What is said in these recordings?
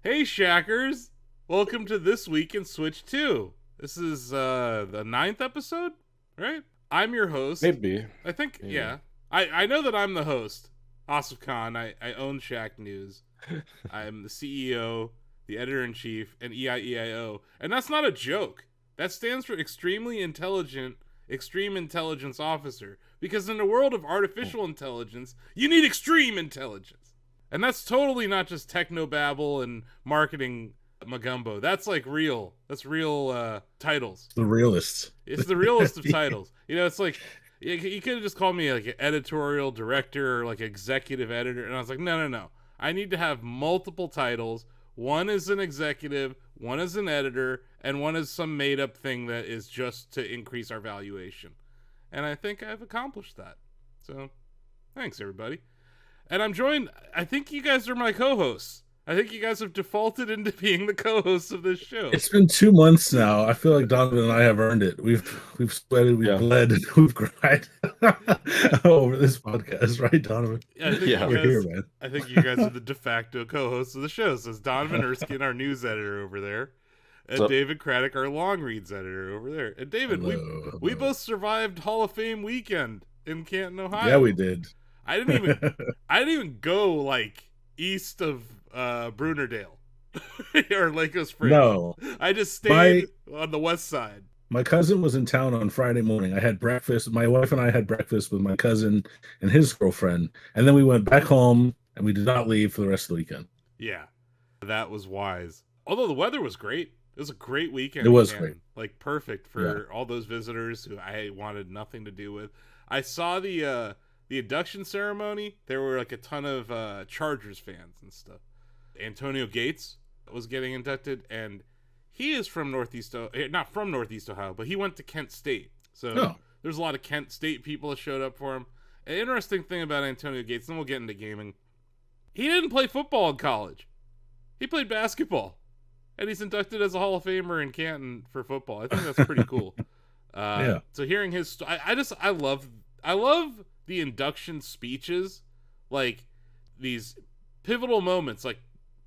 Hey, Shackers! Welcome to This Week in Switch 2. This is the ninth episode, right? I'm your host. Maybe. I think, Maybe. yeah. I know that I'm the host, Asif Khan. I own Shacknews. I'm the CEO, the editor-in-chief, and EIEIO. And that's not a joke. That stands for Extremely Intelligent Extreme Intelligence Officer. Because in the world of artificial intelligence, you need extreme intelligence. And that's totally not just technobabble and marketing magumbo. That's like real. That's real titles. The realist. It's the realest of titles. You know, it's like you could have just called me like an editorial director or like executive editor, and I was like, no. I need to have multiple titles. One is an executive, one is an editor, and one is some made up thing that is just to increase our valuation. And I think I've accomplished that. So, thanks everybody. And I'm joined. I think you guys are my co-hosts. I think you guys have defaulted into being the co-hosts of this show. It's been 2 months now. I feel like Donovan and I have earned it. We've sweated, we've bled, we've cried over this podcast, right, Donovan? I think Yeah. We're here, man. I think you guys are the de facto co-hosts of the show. So it's Donovan Erskine, our news editor over there, and David Craddock, our long reads editor over there. And David, we both survived Hall of Fame weekend in Canton, Ohio. Yeah, we did. I didn't even go like east of Brunerdale or Lake Springs. No, I just stayed on the west side. My cousin was in town on Friday morning. I had breakfast. My wife and I had breakfast with my cousin and his girlfriend, and then we went back home and we did not leave for the rest of the weekend. Yeah, that was wise. Although the weather was great. It was a great weekend. It was great. Like perfect for all those visitors who I wanted nothing to do with. I saw the induction ceremony. There were like a ton of Chargers fans and stuff. Antonio Gates was getting inducted, and he is from not from Northeast Ohio, but he went to Kent State. So there's a lot of Kent State people that showed up for him. An interesting thing about Antonio Gates, then we'll get into gaming. He didn't play football in college. He played basketball. And he's inducted as a Hall of Famer in Canton for football. I think that's pretty cool. So hearing his I love the induction speeches, like these pivotal moments, like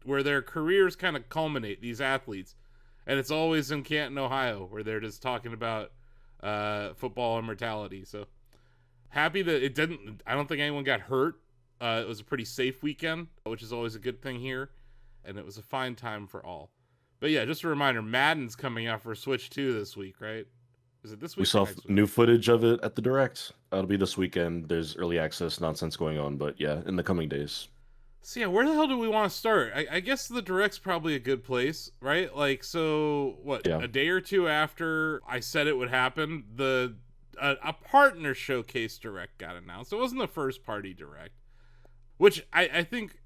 where their careers kind of culminate, these athletes. And it's always in Canton, Ohio, where they're just talking about football and mortality. So happy that it didn't, I don't think anyone got hurt. It was a pretty safe weekend, which is always a good thing here. And it was a fine time for all. But yeah, just a reminder, Madden's coming out for Switch 2 this week, right? Is it this week? We saw new footage of it at the Direct. That'll be this weekend. There's early access nonsense going on, but yeah, in the coming days. So yeah, where the hell do we want to start? I guess the Direct's probably a good place, right? Like, so what? Yeah. A day or two after I said it would happen, a partner showcase Direct got announced. It wasn't the first party Direct, which I think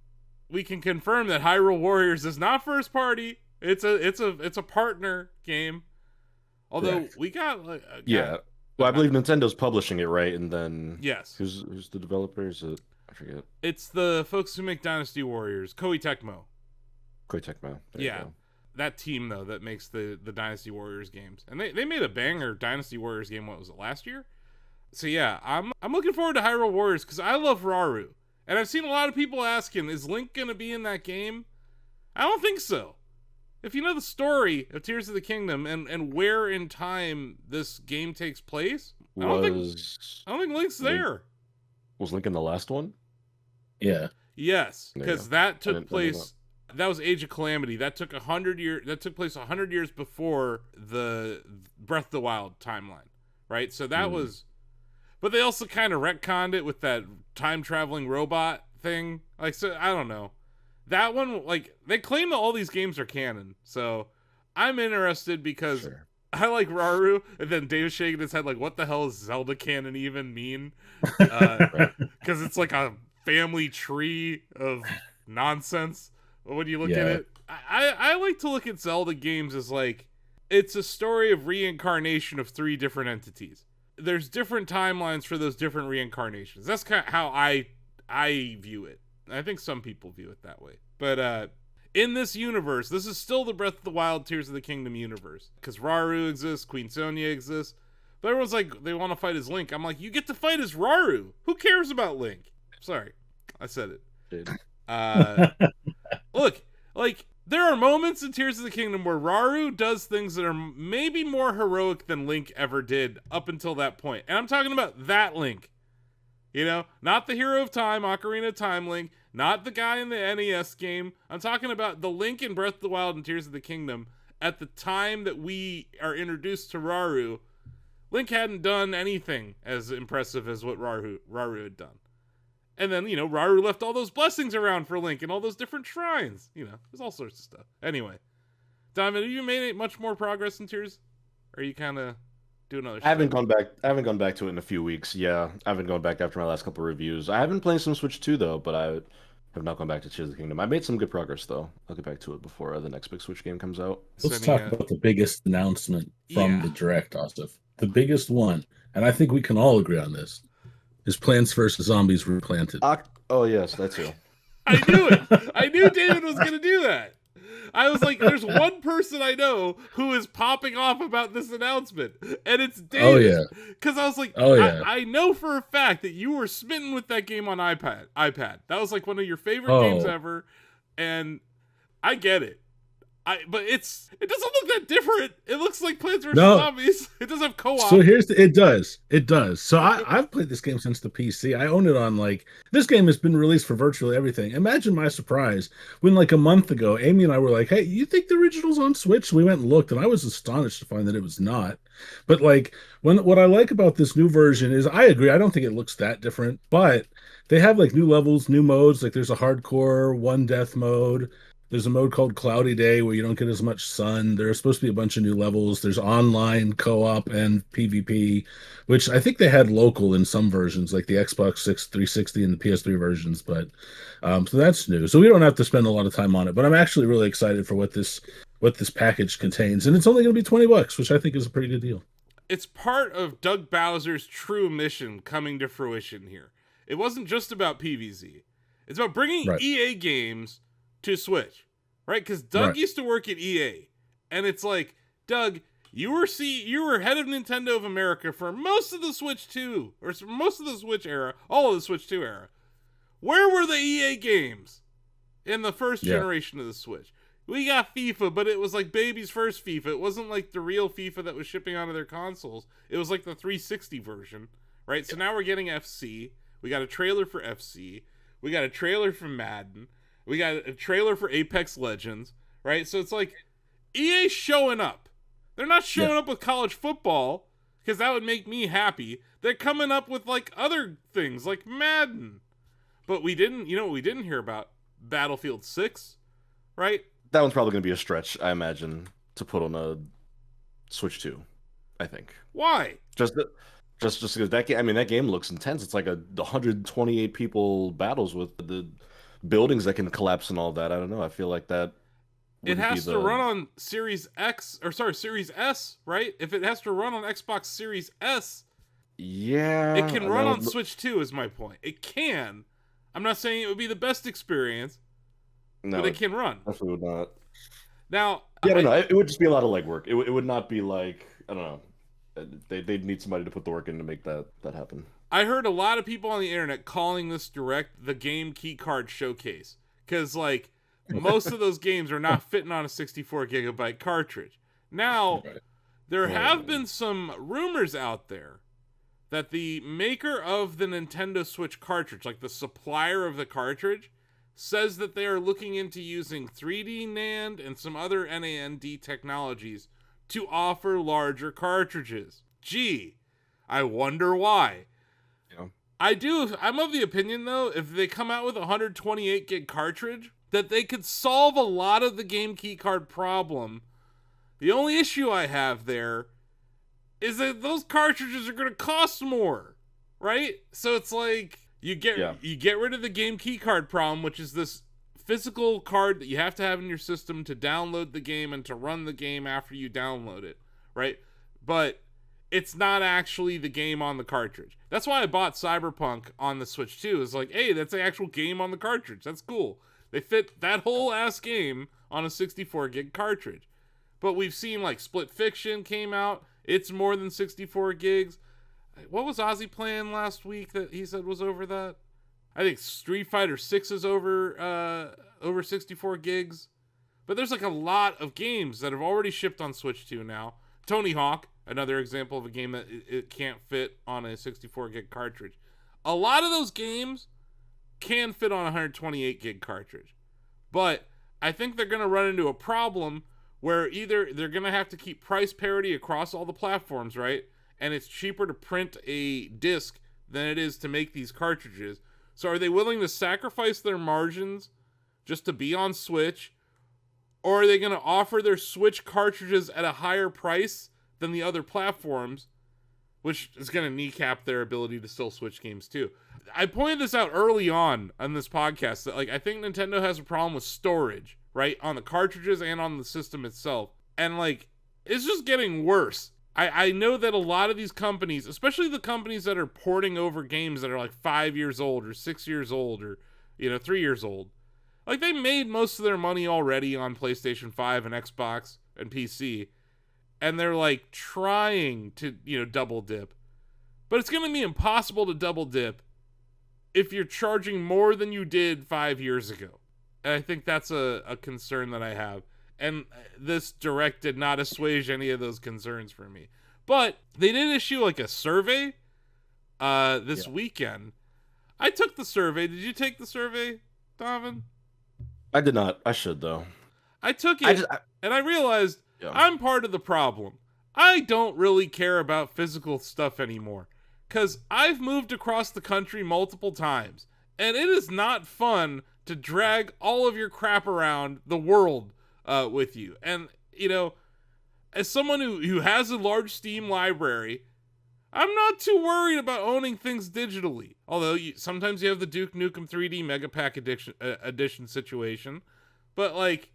we can confirm that Hyrule Warriors is not first party. It's a partner game. Although we got well, I believe Nintendo's publishing it, right? And then yes, who's the developer? Is it? I forget. It's the folks who make Dynasty Warriors, Koei Tecmo. Yeah, that team though that makes the Dynasty Warriors games, and they made a banger Dynasty Warriors game. What was it, last year? So yeah, I'm looking forward to Hyrule Warriors because I love Rauru, and I've seen a lot of people asking, is Link gonna be in that game? I don't think so. If you know the story of Tears of the Kingdom and where in time this game takes place, I don't think Link's there. Was Link in the last one? Yeah. Yes, because that took place. That was Age of Calamity. That took 100 years. That took place 100 years before the Breath of the Wild timeline, right? So that was. But they also kind of retconned it with that time traveling robot thing. Like, so I don't know. That one, like, they claim that all these games are canon, so I'm interested because I like Rauru, and then David shaking his head like, what the hell does Zelda canon even mean? Because it's like a family tree of nonsense when you look at it. I like to look at Zelda games as like, it's a story of reincarnation of 3 different entities. There's different timelines for those different reincarnations. That's kind of how I view it. I think some people view it that way. But in this universe, this is still the Breath of the Wild Tears of the Kingdom universe. Because Rauru exists, Queen Sonia exists. But everyone's like, they want to fight as Link. I'm like, you get to fight as Rauru. Who cares about Link? Sorry, I said it. Look, like, There are moments in Tears of the Kingdom where Rauru does things that are maybe more heroic than Link ever did up until that point. And I'm talking about that Link. You know, not the Hero of Time, Ocarina of Time Link, not the guy in the NES game. I'm talking about the Link in Breath of the Wild and Tears of the Kingdom. At the time that we are introduced to Rauru, Link hadn't done anything as impressive as what Rauru had done. And then, you know, Rauru left all those blessings around for Link and all those different shrines. You know, there's all sorts of stuff. Anyway, Donovan, have you made much more progress in Tears? Or are you kind of doing other stuff? I haven't gone back to it in a few weeks. Yeah, I haven't gone back after my last couple of reviews. I have been playing some Switch 2 though, but I have not gone back to Tears of the Kingdom. I made some good progress though. I'll get back to it before the next big Switch game comes out. Let's talk about the biggest announcement from the Direct, Asif. The biggest one, and I think we can all agree on this, is Plants vs. Zombies Replanted. Oh yes, that too. I knew it. I knew David was going to do that. I was like, there's one person I know who is popping off about this announcement, and it's David. Oh, yeah. Because I was like, I know for a fact that you were smitten with that game on iPad. That was like one of your favorite games ever, and I get it. But it doesn't look that different. It looks like Plants vs. Zombies. It does have co-op. So it does. So I've played this game since the PC. I own it on this game has been released for virtually everything. Imagine my surprise when like a month ago, Amy and I were like, "Hey, you think the original's on Switch?" We went and looked, and I was astonished to find that it was not. But like what I like about this new version is, I agree. I don't think it looks that different, but they have like new levels, new modes. Like there's a hardcore one death mode. There's a mode called Cloudy Day where you don't get as much sun. There are supposed to be a bunch of new levels. There's online co-op and PvP, which I think they had local in some versions, like the Xbox 360 and the PS3 versions. But so that's new. So we don't have to spend a lot of time on it. But I'm actually really excited for what this package contains, and it's only going to be $20, which I think is a pretty good deal. It's part of Doug Bowser's true mission coming to fruition here. It wasn't just about PvZ. It's about bringing EA games to Switch, right? Because Doug used to work at EA, and it's like, Doug, you were head of Nintendo of America for most of the Switch 2, or most of the Switch era, all of the Switch 2 era. Where were the EA games in the first generation of the Switch? We got FIFA, but it was like baby's first FIFA. It wasn't like the real FIFA that was shipping onto their consoles. It was like the 360 version, right? So now we're getting FC. We got a trailer for FC. We got a trailer for Madden. We got a trailer for Apex Legends, right? So it's like EA's showing up. They're not showing up with college football, because that would make me happy. They're coming up with like other things like Madden. But we didn't, you know what we didn't hear about? Battlefield 6, right? That one's probably going to be a stretch, I imagine, to put on a Switch 2, I think. Why? Just because that game, I mean, that game looks intense. It's like 128 people battles with the buildings that can collapse and all that. I don't know. I feel like that. It has to run on Series Series S, right? If it has to run on Xbox Series S, it can run on Switch 2, is my point. It can. I'm not saying it would be the best experience, but it can run. Definitely would not. Now, I don't know. It would just be a lot of legwork. It would not be like, I don't know. They'd need somebody to put the work in to make that happen. I heard a lot of people on the internet calling this Direct the game keycard showcase, because like most of those games are not fitting on a 64 gigabyte cartridge. Now, there have been some rumors out there that the maker of the Nintendo Switch cartridge, like the supplier of the cartridge, says that they are looking into using 3D NAND and some other NAND technologies to offer larger cartridges. Gee, I wonder why. Yeah. I'm of the opinion, though, if they come out with a 128 gig cartridge, that they could solve a lot of the game keycard problem. The only issue I have there is that those cartridges are going to cost more, right? So it's like you get rid of the game keycard problem, which is this physical card that you have to have in your system to download the game and to run the game after you download it, right? But it's not actually the game on the cartridge. That's why I bought Cyberpunk on the Switch 2. It's like, hey, that's the actual game on the cartridge. That's cool. They fit that whole ass game on a 64 gig cartridge. But we've seen like Split Fiction came out. It's more than 64 gigs. What was Ozzy playing last week that he said was over that? I think Street Fighter 6 is over 64 gigs. But there's like a lot of games that have already shipped on Switch 2 now. Tony Hawk, another example of a game that it can't fit on a 64 gig cartridge. A lot of those games can fit on a 128 gig cartridge. But I think they're going to run into a problem where either they're going to have to keep price parity across all the platforms, right? And it's cheaper to print a disc than it is to make these cartridges. So are they willing to sacrifice their margins just to be on Switch? Or are they going to offer their Switch cartridges at a higher price than the other platforms, which is going to kneecap their ability to still Switch games too? I pointed this out early on this podcast that like I think Nintendo has a problem with storage, right? On the cartridges and on the system itself. And like it's just getting worse. I know that a lot of these companies, especially the companies that are porting over games that are like 5 years old or 6 years old or 3 years old, like they made most of their money already on PlayStation 5 and Xbox and PC, and they're like trying to double dip. But it's going to be impossible to double dip if you're charging more than you did 5 years ago. And I think that's a concern that I have. And this Direct did not assuage any of those concerns for me. But they did issue like a survey this weekend. I took the survey. Did you take the survey, Donovan? I did not. I should, though. I took it, and I realized I'm part of the problem. I don't really care about physical stuff anymore. Because I've moved across the country multiple times. And it is not fun to drag all of your crap around the world with you. And, as someone who has a large Steam library, I'm not too worried about owning things digitally. Although sometimes you have the Duke Nukem 3D Mega Pack edition situation. But, like,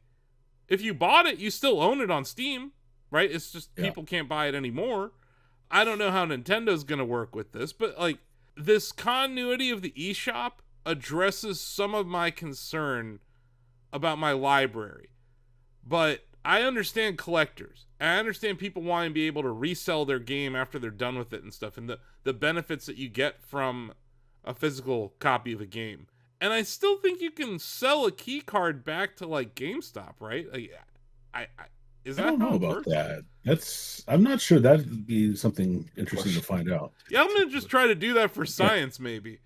if you bought it, you still own it on Steam, right? It's just people can't buy it anymore. I don't know how Nintendo's going to work with this, but, like, this continuity of the eShop addresses some of my concern about my library. But I understand collectors. I understand people wanting to be able to resell their game after they're done with it and stuff, and the benefits that you get from a physical copy of a game. And I still think you can sell a key card back to like GameStop, right? Like, I don't know about that. I'm not sure. That'd be something interesting to find out. Yeah, I'm gonna just try to do that for science, maybe.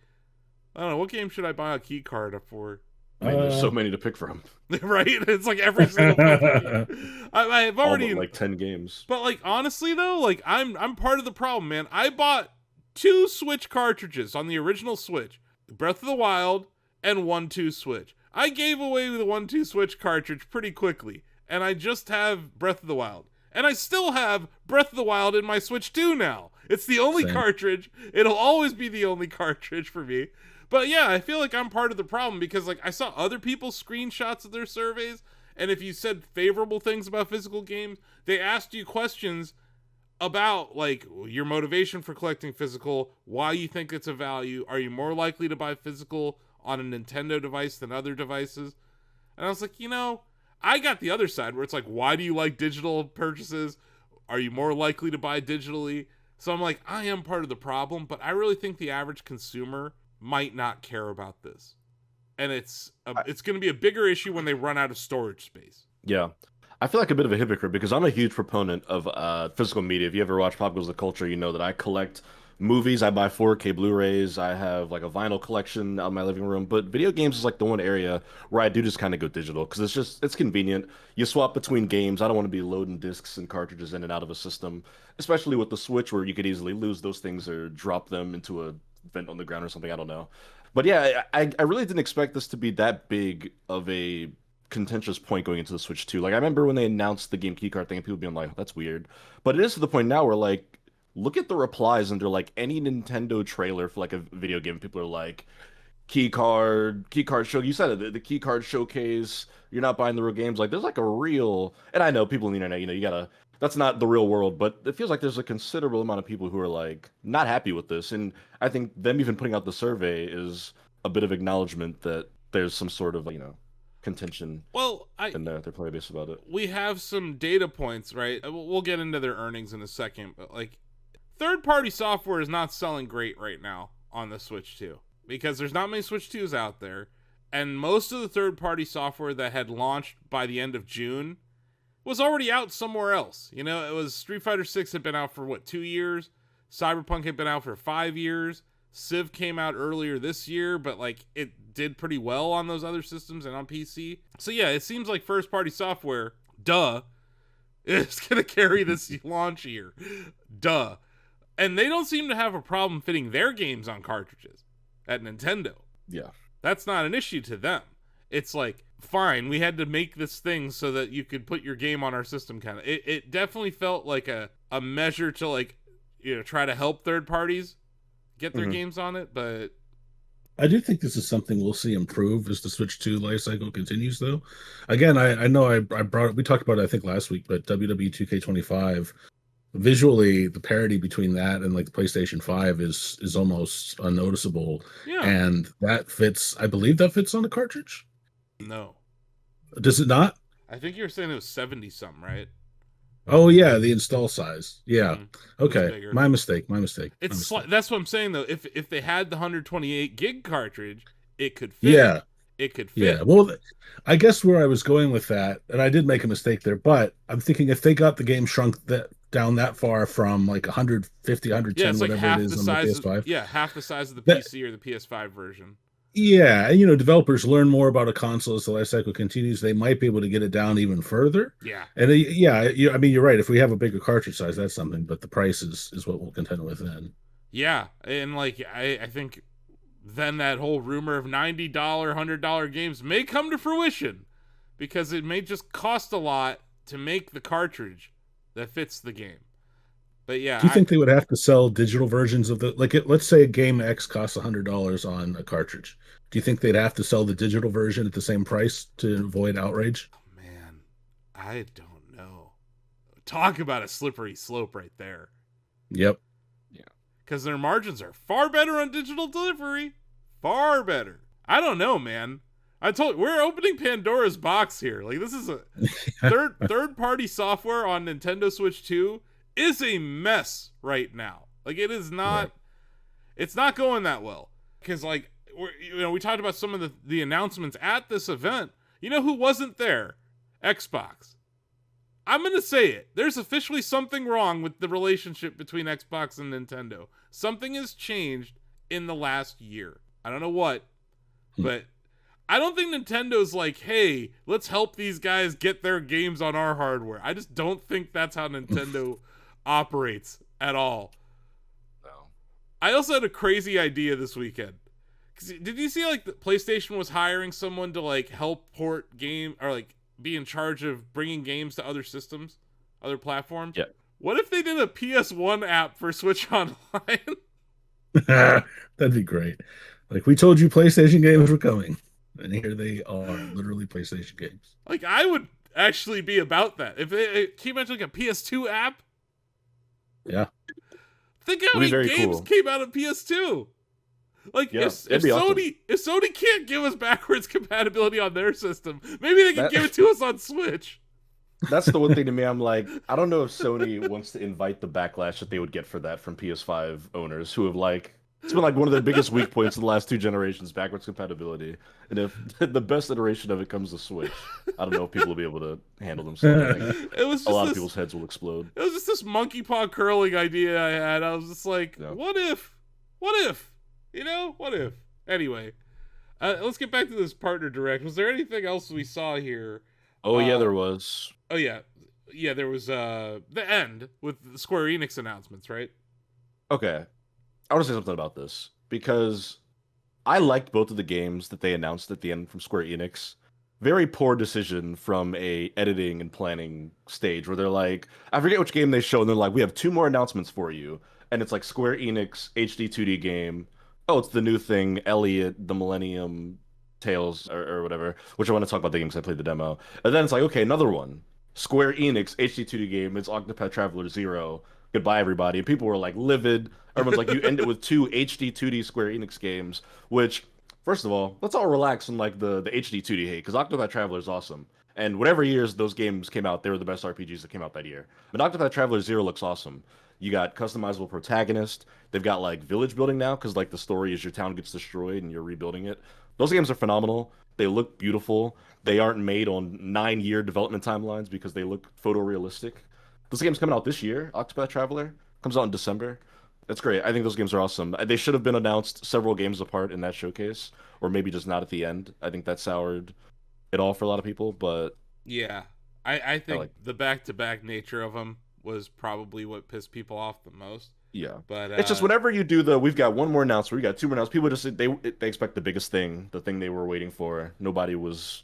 I don't know, what game should I buy a key card for? I mean, there's so many to pick from. Right? It's like every single game. I've already like 10 games. But like honestly though, like I'm part of the problem, man. I bought 2 Switch cartridges on the original Switch, Breath of the Wild and 1-2 Switch. I gave away the 1-2 Switch cartridge pretty quickly, and I just have Breath of the Wild. And I still have Breath of the Wild in my Switch 2 now. It's the only cartridge. It'll always be the only cartridge for me. But yeah, I feel like I'm part of the problem because like I saw other people's screenshots of their surveys, and if you said favorable things about physical games, they asked you questions about like your motivation for collecting physical, why you think it's a value, are you more likely to buy physical on a Nintendo device than other devices? And I was like, I got the other side where it's like, why do you like digital purchases? Are you more likely to buy digitally? So I'm like, I am part of the problem, but I really think the average consumer might not care about this. And it's going to be a bigger issue when they run out of storage space. Yeah. I feel like a bit of a hypocrite because I'm a huge proponent of physical media. If you ever watch Pop Goes the Culture, you know that I collect movies. I buy 4K Blu-rays. I have like a vinyl collection out in my living room. But video games is like the one area where I do just kind of go digital because it's convenient. You swap between games. I don't want to be loading discs and cartridges in and out of a system, especially with the Switch where you could easily lose those things or drop them into a vent on the ground or something. I don't know. But yeah, I really didn't expect this to be that big of a contentious point going into the Switch 2. Like, I remember when they announced the game keycard thing and people being like, oh, that's weird. But it is to the point now where, like, look at the replies under, like, any Nintendo trailer for, like, a video game. People are like, keycard show. You said it, the keycard showcase. You're not buying the real games. Like, there's, like, a real... And I know people on the internet, you gotta... That's not the real world, but it feels like there's a considerable amount of people who are, like, not happy with this. And I think them even putting out the survey is a bit of acknowledgement that there's some sort of, contention. Well, and their player base about it. We have some data points, right? We'll get into their earnings in a second, but, like, third-party software is not selling great right now on the Switch 2 because there's not many Switch 2s out there. And most of the third-party software that had launched by the end of June was already out somewhere else. You know, it was Street Fighter 6 had been out for what, 2 years? Cyberpunk had been out for 5 years. Civ came out earlier this year, but like it did pretty well on those other systems and on PC. So yeah, it seems like first-party software, duh, is going to carry this launch year. Duh. And they don't seem to have a problem fitting their games on cartridges at Nintendo. Yeah. That's not an issue to them. It's like, fine, we had to make this thing so that you could put your game on our system kind of. It definitely felt like a measure to like, you know, try to help third parties get their games on it, but I do think this is something we'll see improve as the Switch 2 life cycle continues, though. Again, I know I brought it, we talked about it, I think, last week, but WWE 2K25, visually, the parity between that and like the PlayStation 5 is almost unnoticeable. yeah. And that fits, I believe that fits on the cartridge. No. Does it not? I think you were saying it was 70 something, right? Oh yeah, the install size. Yeah. Okay. bigger. My mistake. It's that's what I'm saying though. If they had the 128 gig cartridge, it could fit. Yeah. It could fit. Yeah. Well, I guess where I was going with that, and I did make a mistake there, but I'm thinking if they got the game shrunk down that far from like 150, 110, Yeah, it's like whatever half it is the on the size. PS5. Half the size of the That- PC or the PS5 version. Yeah, and developers learn more about a console as the life cycle continues. They might be able to get it down even further. Yeah. And I mean, you're right. If we have a bigger cartridge size, that's something. But the price is what we'll contend with then. Yeah, and like I think then that whole rumor of $90, $100 games may come to fruition because it may just cost a lot to make the cartridge that fits the game. But yeah, Do you think they would have to sell digital versions of let's say Game X costs $100 on a cartridge. Do you think they'd have to sell the digital version at the same price to avoid outrage? Man, I don't know. Talk about a slippery slope right there. Yep. Because their margins are far better on digital delivery. Far better. I don't know, man. I told you, we're opening Pandora's box here. Like, this is a third-party software on Nintendo Switch 2 is a mess right now. Like, it is not, Right. It's not going that well. Because, like, we talked about some of the announcements at this event. You know who wasn't there? Xbox. I'm going to say it. There's officially something wrong with the relationship between Xbox and Nintendo. Something has changed in the last year. I don't know what, but I don't think Nintendo's like, hey, let's help these guys get their games on our hardware. I just don't think that's how Nintendo operates at all. No. I also had a crazy idea this weekend. Did you see like the PlayStation was hiring someone to like help port game or like be in charge of bringing games to other systems, other platforms? Yeah. What if they did a PS1 app for Switch Online? That'd be great. Like we told you, PlayStation games were coming, and here they are, literally PlayStation games. Like I would actually be about that. If it came out like a PS2 app, Yeah. think how many games came out of PS2. Like if Sony can't give us backwards compatibility on their system, maybe they can give it to us on Switch. That's the one thing to me. I'm like, I don't know if Sony wants to invite the backlash that they would get for that from PS5 owners who have like, it's been like one of their biggest weak points in the last 2 generations, backwards compatibility. And if the best iteration of it comes to Switch, I don't know if people will be able to handle themselves. I think It was just a lot of people's heads will explode. It was just this monkey paw curling idea I had. I was just like, what if? What if? What if? Anyway, let's get back to this partner direct. Was there anything else we saw here? Oh, yeah, there was. Oh, yeah. Yeah, there was the end with the Square Enix announcements, right? Okay. I want to say something about this because I liked both of the games that they announced at the end from Square Enix. Very poor decision from a editing and planning stage where they're like, I forget which game they show, and they're like, we have 2 more announcements for you. And it's like Square Enix HD 2D game. Oh, it's the new thing, Elliot, the Millennium Tales, or whatever, which I want to talk about the game because I played the demo. And then it's like, okay, another one. Square Enix HD 2D game, it's Octopath Traveler 0. Goodbye, everybody. And people were like livid. Everyone's like, you end it with 2 HD 2D Square Enix games, which, first of all, let's all relax on like the HD 2D hate, because Octopath Traveler is awesome. And whatever years those games came out, they were the best RPGs that came out that year. But Octopath Traveler 0 looks awesome. You got customizable protagonist. They've got like village building now because like the story is your town gets destroyed and you're rebuilding it. Those games are phenomenal. They look beautiful. They aren't made on 9-year development timelines because they look photorealistic. This game's coming out this year. Octopath Traveler comes out in December. That's great. I think those games are awesome. They should have been announced several games apart in that showcase, or maybe just not at the end. I think that soured it all for a lot of people, but Yeah, I I think like, the back-to-back nature of them was probably what pissed people off the most. yeah. But It's just whenever you do we've got one more announcement, we got two more announcements. People just they expect the biggest thing, the thing they were waiting for. Nobody was,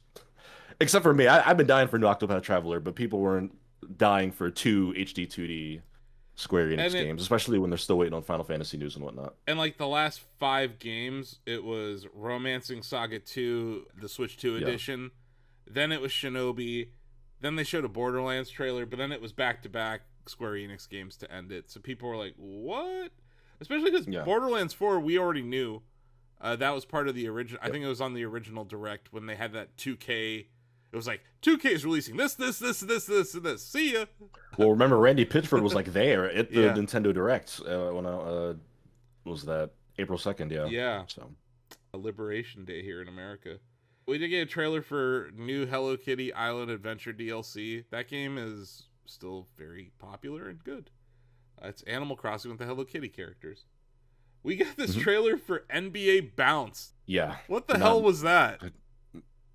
except for me. I've been dying for new Octopath Traveler, but people weren't dying for two HD 2D Square and Enix it games, especially when they're still waiting on Final Fantasy news and whatnot. and like the last 5 games, it was Romancing Saga 2, the Switch 2 Yeah. edition. Then it was Shinobi. Then they showed a Borderlands trailer, but then it was back-to-back Square Enix games to end it. So people were like, "What?" Especially because Yeah. Borderlands 4, we already knew. That was part of the original. I Yep. think it was on the original Direct when they had that 2K. It was like 2K is releasing this, and this. See ya. Well, remember Randy Pitchford was like there at the Yeah. Nintendo Direct when was that April 2nd? Yeah. Yeah. So A Liberation Day here in America. We did get a trailer for new Hello Kitty Island Adventure DLC. That game is still very popular and good. It's Animal Crossing with the Hello Kitty characters. We got this Mhm. trailer for NBA Bounce. yeah, What the Not- hell was that?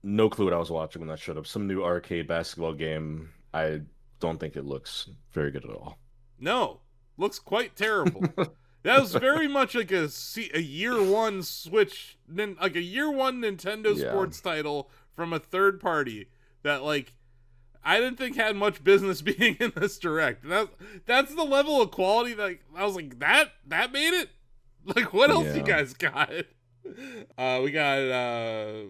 no clue what I was watching when that showed up. Some new arcade basketball game. I don't think it looks very good at all. No, looks quite terrible. That was very much like a year one Switch, like a year one Nintendo Yeah. Sports title from a third party that like I didn't think had much business being in this Direct. That's the level of quality that I was like that made it. Like what else you Yeah. guys got? We got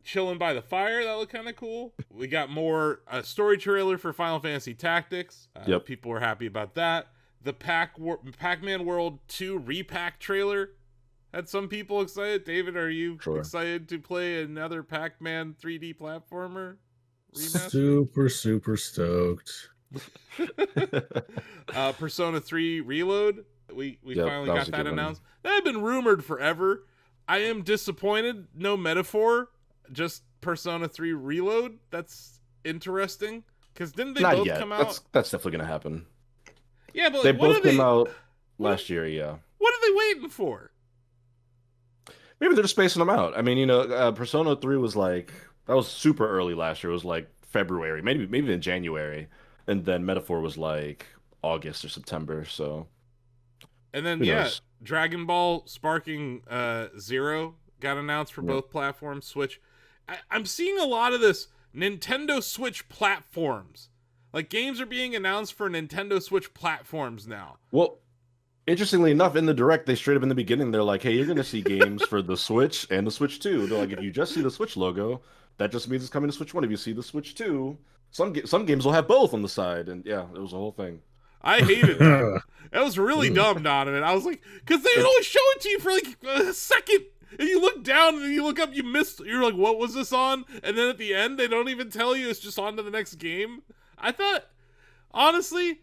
Chilling by the Fire, that looked kind of cool. We got more story trailer for Final Fantasy Tactics. Yep. People were happy about that. The Pac-Man World 2 repack trailer had some people excited. David, are you Sure. excited to play another Pac-Man 3D platformer remaster? Super stoked. Persona 3 Reload. We Yep, finally that got was a that good one. announced. That had been rumored forever. I am disappointed. No metaphor. Just Persona 3 Reload. That's interesting. Because didn't they Not both yet. come out? That's definitely gonna happen. Yeah, but They like, what both are they? came out last year. Yeah. What are they waiting for? Maybe they're just spacing them out. I mean, Persona 3 was like that was super early last year. It was like February, maybe in January, and then Metaphor was like August or September. So And then who yeah, knows? Dragon Ball Sparking Zero got announced for Yep. both platforms. Switch. I'm seeing a lot of this Nintendo Switch platforms. Like games are being announced for Nintendo Switch platforms now. Well, interestingly enough, in the Direct, they straight up in the beginning, they're like, "Hey, you're gonna see games for the Switch and the Switch 2." They're like, "If you just see the Switch logo, that just means it's coming to Switch 1. If you see the Switch 2, some games will have both on the side." And yeah, it was a whole thing. I hated that. That was really dumb, Donovan. I was like, because they would always show it to you for like a second. And you look down and you look up, you missed. You're like, what was this on? And then at the end, they don't even tell you. It's just on to the next game. I thought, honestly,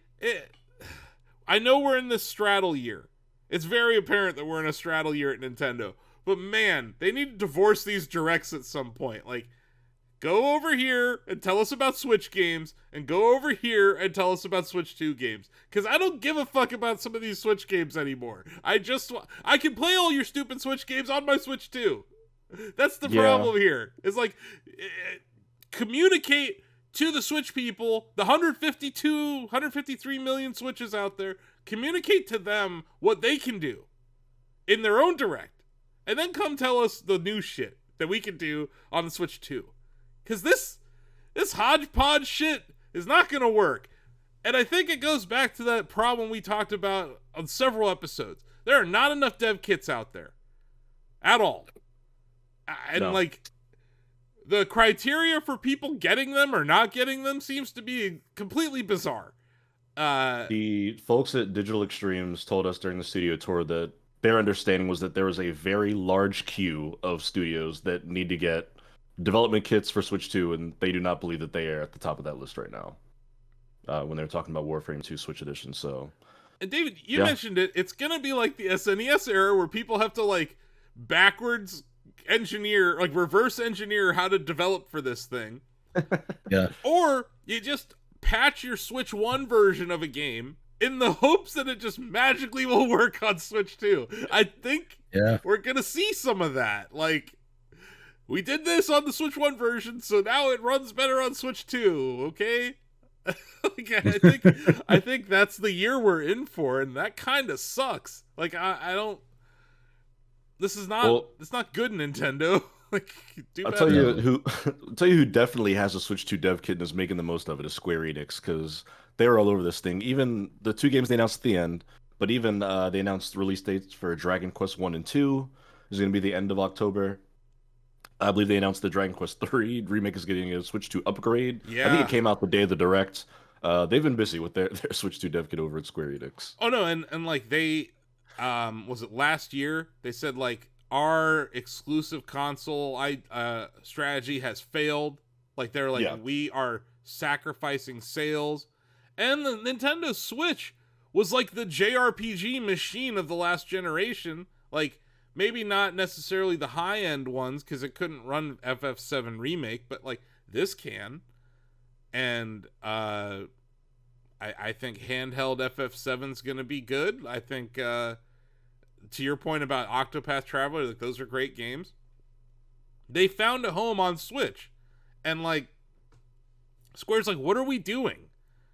I know we're in this straddle year. It's very apparent that we're in a straddle year at Nintendo. But man, they need to divorce these directs at some point. Like, go over here and tell us about Switch games, and go over here and tell us about Switch 2 games. Because I don't give a fuck about some of these Switch games anymore. I can play all your stupid Switch games on my Switch 2. That's the Yeah. problem here. It's like, communicate to the Switch people, the 153 million Switches out there, communicate to them what they can do in their own Direct. And then come tell us the new shit that we can do on the Switch 2. Because this hodgepodge shit is not going to work. And I think it goes back to that problem we talked about on several episodes. There are not enough dev kits out there. At all. And No. like, the criteria for people getting them or not getting them seems to be completely bizarre. The folks at Digital Extremes told us during the studio tour that their understanding was that there was a very large queue of studios that need to get development kits for Switch 2, and they do not believe that they are at the top of that list right now. When they're talking about Warframe 2 Switch Edition, so And David, you Yeah. mentioned it. It's gonna be like the SNES era where people have to like backwards engineer, like reverse engineer how to develop for this thing. Yeah. Or you just patch your Switch 1 version of a game in the hopes that it just magically will work on Switch 2. I think we're going to see some of that. Like, we did this on the Switch 1 version, so now it runs better on Switch 2, okay? Like, I think that's the year we're in for, and that kind of sucks. Like, I don't... This is not... it's not good, Nintendo. Like, I'll tell you who definitely has a Switch 2 dev kit and is making the most of it is Square Enix, because they were all over this thing. Even the 2 games they announced at the end, but even they announced release dates for Dragon Quest 1 and 2 is going to be the end of October. I believe they announced the Dragon Quest 3 remake is getting a Switch 2 upgrade. Yeah. I think it came out the day of the Direct. They've been busy with their Switch 2 dev kit over at Square Enix. Oh no, and like they was it last year? They said like our exclusive console strategy has failed. Like they're like we are sacrificing sales. And the Nintendo Switch was like the JRPG machine of the last generation. Like maybe not necessarily the high-end ones because it couldn't run FF7 Remake, but like this can. And I think handheld FF7's going to be good. I think to your point about Octopath Traveler, like those are great games. They found a home on Switch. And like Square's like, what are we doing?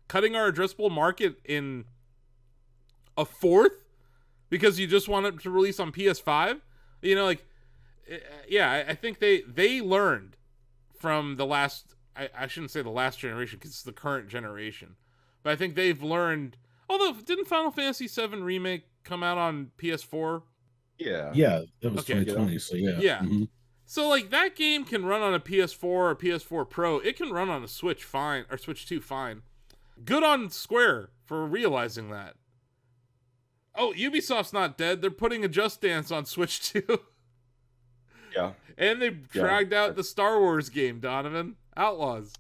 Cutting our addressable market in a fourth? Because you just want it to release on PS5? You know, like, yeah, I think they learned from the last, I shouldn't say the last generation because it's the current generation. But I think they've learned, although didn't Final Fantasy VII Remake come out on PS4? Yeah, that was 2020, so yeah. Yeah. Mm-hmm. So, like, that game can run on a PS4 or PS4 Pro. It can run on a Switch fine, or Switch 2 fine. Good on Square for realizing that. Oh, Ubisoft's not dead. They're putting a Just Dance on Switch 2. Yeah. And they dragged out the Star Wars game, Donovan. Outlaws,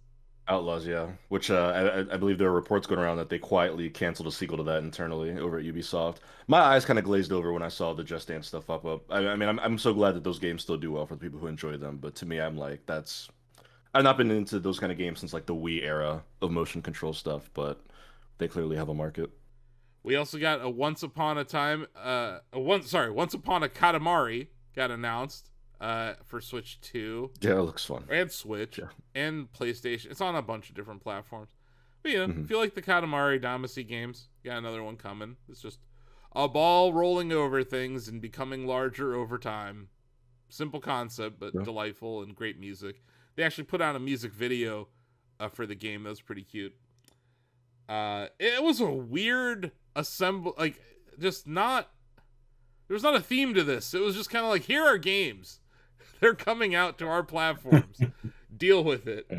yeah. Which I believe there are reports going around that they quietly canceled a sequel to that internally over at Ubisoft. My eyes kind of glazed over when I saw the Just Dance stuff up. I mean, I'm so glad that those games still do well for the people who enjoy them. But to me, I'm like, I've not been into those kind of games since like the Wii era of motion control stuff. But they clearly have a market. We also got a Once Upon a Katamari got announced for Switch 2. Yeah, it looks fun. And Switch and PlayStation. It's on a bunch of different platforms. But you know, if you like the Katamari Damacy games, got another one coming. It's just a ball rolling over things and becoming larger over time. Simple concept, but delightful and great music. They actually put out a music video for the game. That was pretty cute. It was a weird like just not, there was not a theme to this. It was just kind of like, here are games, they're coming out to our platforms, deal with it.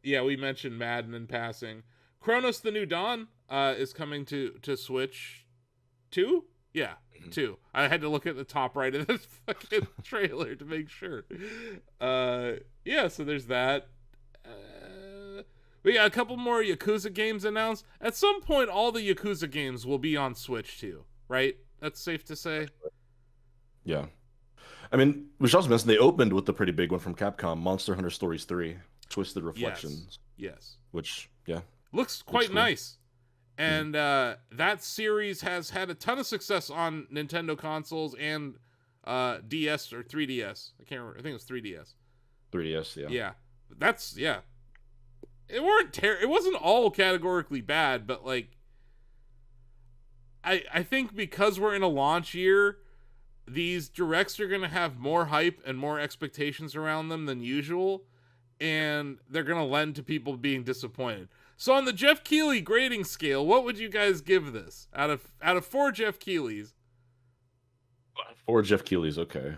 We mentioned Madden in passing. Chronos the New Dawn is coming to Switch 2. 2. I had to look at the top right of this fucking trailer to make sure. So there's that. We got a couple more Yakuza games announced. At some point, all the Yakuza games will be on Switch too, right? That's safe to say. Yeah. I mean, we should also mention they opened with the pretty big one from Capcom, Monster Hunter Stories 3, Twisted Reflections. Yes. Which, looks quite nice. And that series has had a ton of success on Nintendo consoles and DS or 3DS. I can't remember. I think it was 3DS. 3DS, yeah. Yeah. That's, it wasn't all categorically bad, but like I think because we're in a launch year, these directs are going to have more hype and more expectations around them than usual, and they're going to lend to people being disappointed. So on the Jeff Keighley grading scale, what would you guys give this out of 4 Jeff Keighley's? 4 Jeff Keighley's, okay.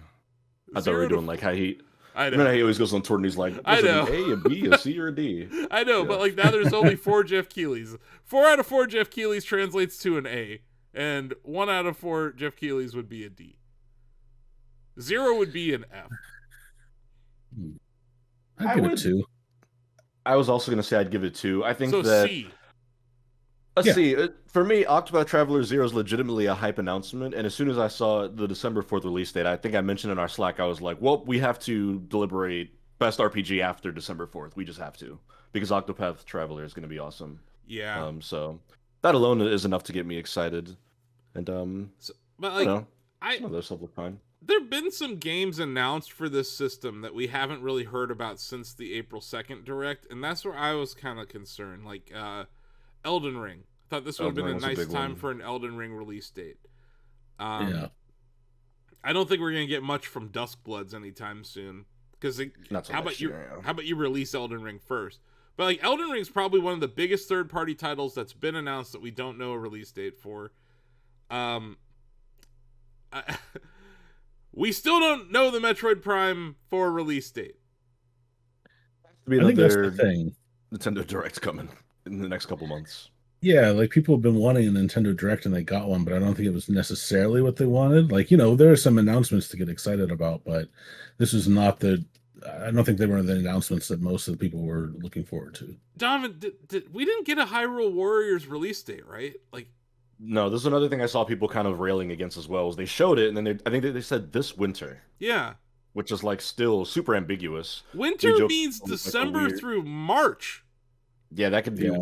I thought we were doing like how he. I know. Remember how he always goes on tour and he's like, I know. A, a B, a C, or a D? I know, but like now there's only 4 Jeff Keighley's. 4 out of 4 Jeff Keighley's translates to an A, and 1 out of 4 Jeff Keighley's would be a D. 0 would be an F. I'd give it 2. I was also going to say I'd give it 2. I think so that C. Let's Yeah, see. For me, Octopath Traveler Zero is legitimately a hype announcement, and as soon as I saw the December 4th release date, I think I mentioned in our Slack, I was like, "Well, we have to deliberate best RPG after December 4th. We just have to because Octopath Traveler is going to be awesome." Yeah. So that alone is enough to get me excited, and So, but I don't like, know. I Some of those stuff look fine. there've been some games announced for this system that we haven't really heard about since the April 2nd direct, and that's where I was kind of concerned. Like Elden Ring. I thought this would have Elden been Ring a was a nice big time one. for an Elden Ring release date. Um, yeah. I don't think we're gonna get much from Duskbloods anytime soon. Because Not till how about next you? year. How about you release Elden Ring first? But like Elden Ring's probably one of the biggest third-party titles that's been announced that we don't know a release date for. Um, I, we still don't know the Metroid Prime 4 release date. To be I think that's the another thing. Nintendo Direct coming in the next couple months. Yeah, like people have been wanting a Nintendo Direct and they got one, but I don't think it was necessarily what they wanted. Like, there are some announcements to get excited about, but this is not the. I don't think they were the announcements that most of the people were looking forward to. Donovan, we didn't get a Hyrule Warriors release date, right? Like, No, this is another thing I saw people kind of railing against as well. Was they showed it and then I think they said this winter, yeah, which is like still super ambiguous. We winter joke means like a December weird. through March. Yeah, that could be. Yeah,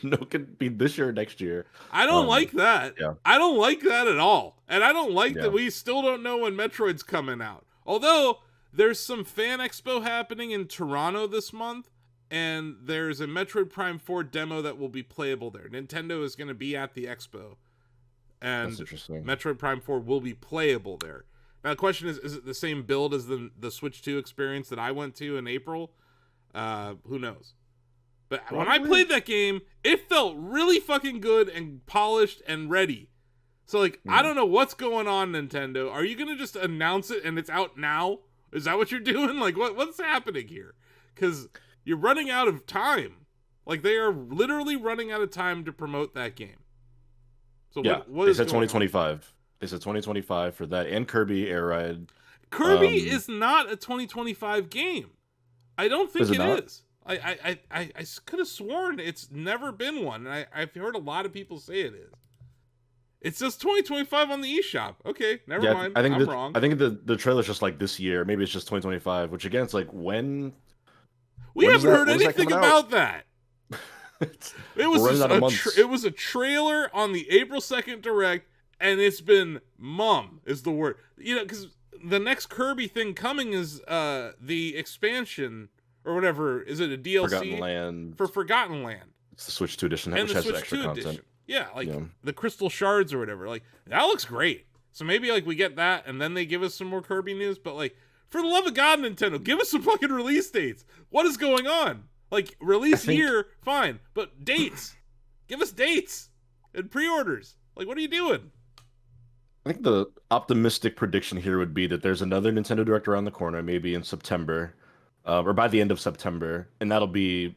No, it could be this year or next year. I don't Um, like that. yeah, I don't like that at all. And I don't like that yeah, we still don't know when Metroid's coming out. Although there's some fan expo happening in Toronto this month, and there's a Metroid Prime 4 demo that will be playable there. Nintendo is going to be at the expo, that's and interesting. Metroid Prime 4 will be playable there. Now the question is it the same build as the Switch 2 experience that I went to in April? Who knows? But when I Probably. played that game, it felt really fucking good and polished and ready. So like, I Hmm. don't know what's going on, Nintendo. Are you gonna just announce it and it's out now? Is that what you're doing? Like, what's happening here? Because you're running out of time. Like they are literally running out of time to promote that game. So Yeah, what they is said going on? 2025. They said 2025 for that and Kirby Air Ride. Kirby Um, is not a 2025 game. I don't is think it it not? is. I could have sworn it's never been one, and I've heard a lot of people say it is. It says 2025 on the eShop. Okay, never Yeah, mind. I think I'm wrong. the trailer's just like this year. Maybe it's just 2025. Which again, it's like We haven't heard when is that anything coming out? about that. It We're was running just out of months. it was a trailer on the April 2nd direct, and it's been is the word. Because the next Kirby thing coming is the expansion or whatever. Is it a Forgotten DLC Land. for Forgotten Land? It's the Switch 2 edition, And which the has Switch extra 2 content. edition. Yeah, like Yeah. the crystal shards or whatever. Like that looks great. So maybe like we get that and then they give us some more Kirby news, but like for the love of God, Nintendo, give us some fucking release dates. What is going on? Like release think- year, fine, but dates. Give us dates and pre-orders. Like what are you doing? I think the optimistic prediction here would be that there's another Nintendo Direct around the corner, maybe in September, or by the end of September, and that'll be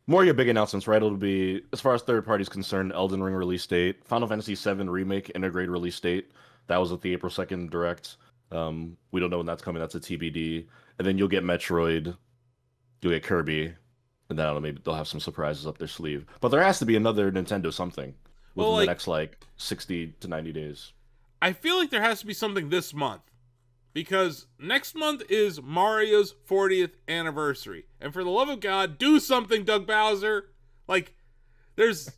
more of your big announcements, right? It'll be, as far as third parties concerned, Elden Ring release date, Final Fantasy VII Remake integrate release date. That was at the April 2nd Direct. We don't know when that's coming. That's a TBD. And then you'll get Metroid, you'll get Kirby, and then I don't know, maybe they'll have some surprises up their sleeve. But there has to be another Nintendo something Well, within the like next like 60 to 90 days. I feel like there has to be something this month. Because next month is Mario's 40th anniversary. And for the love of God, do something, Doug Bowser. Like, there's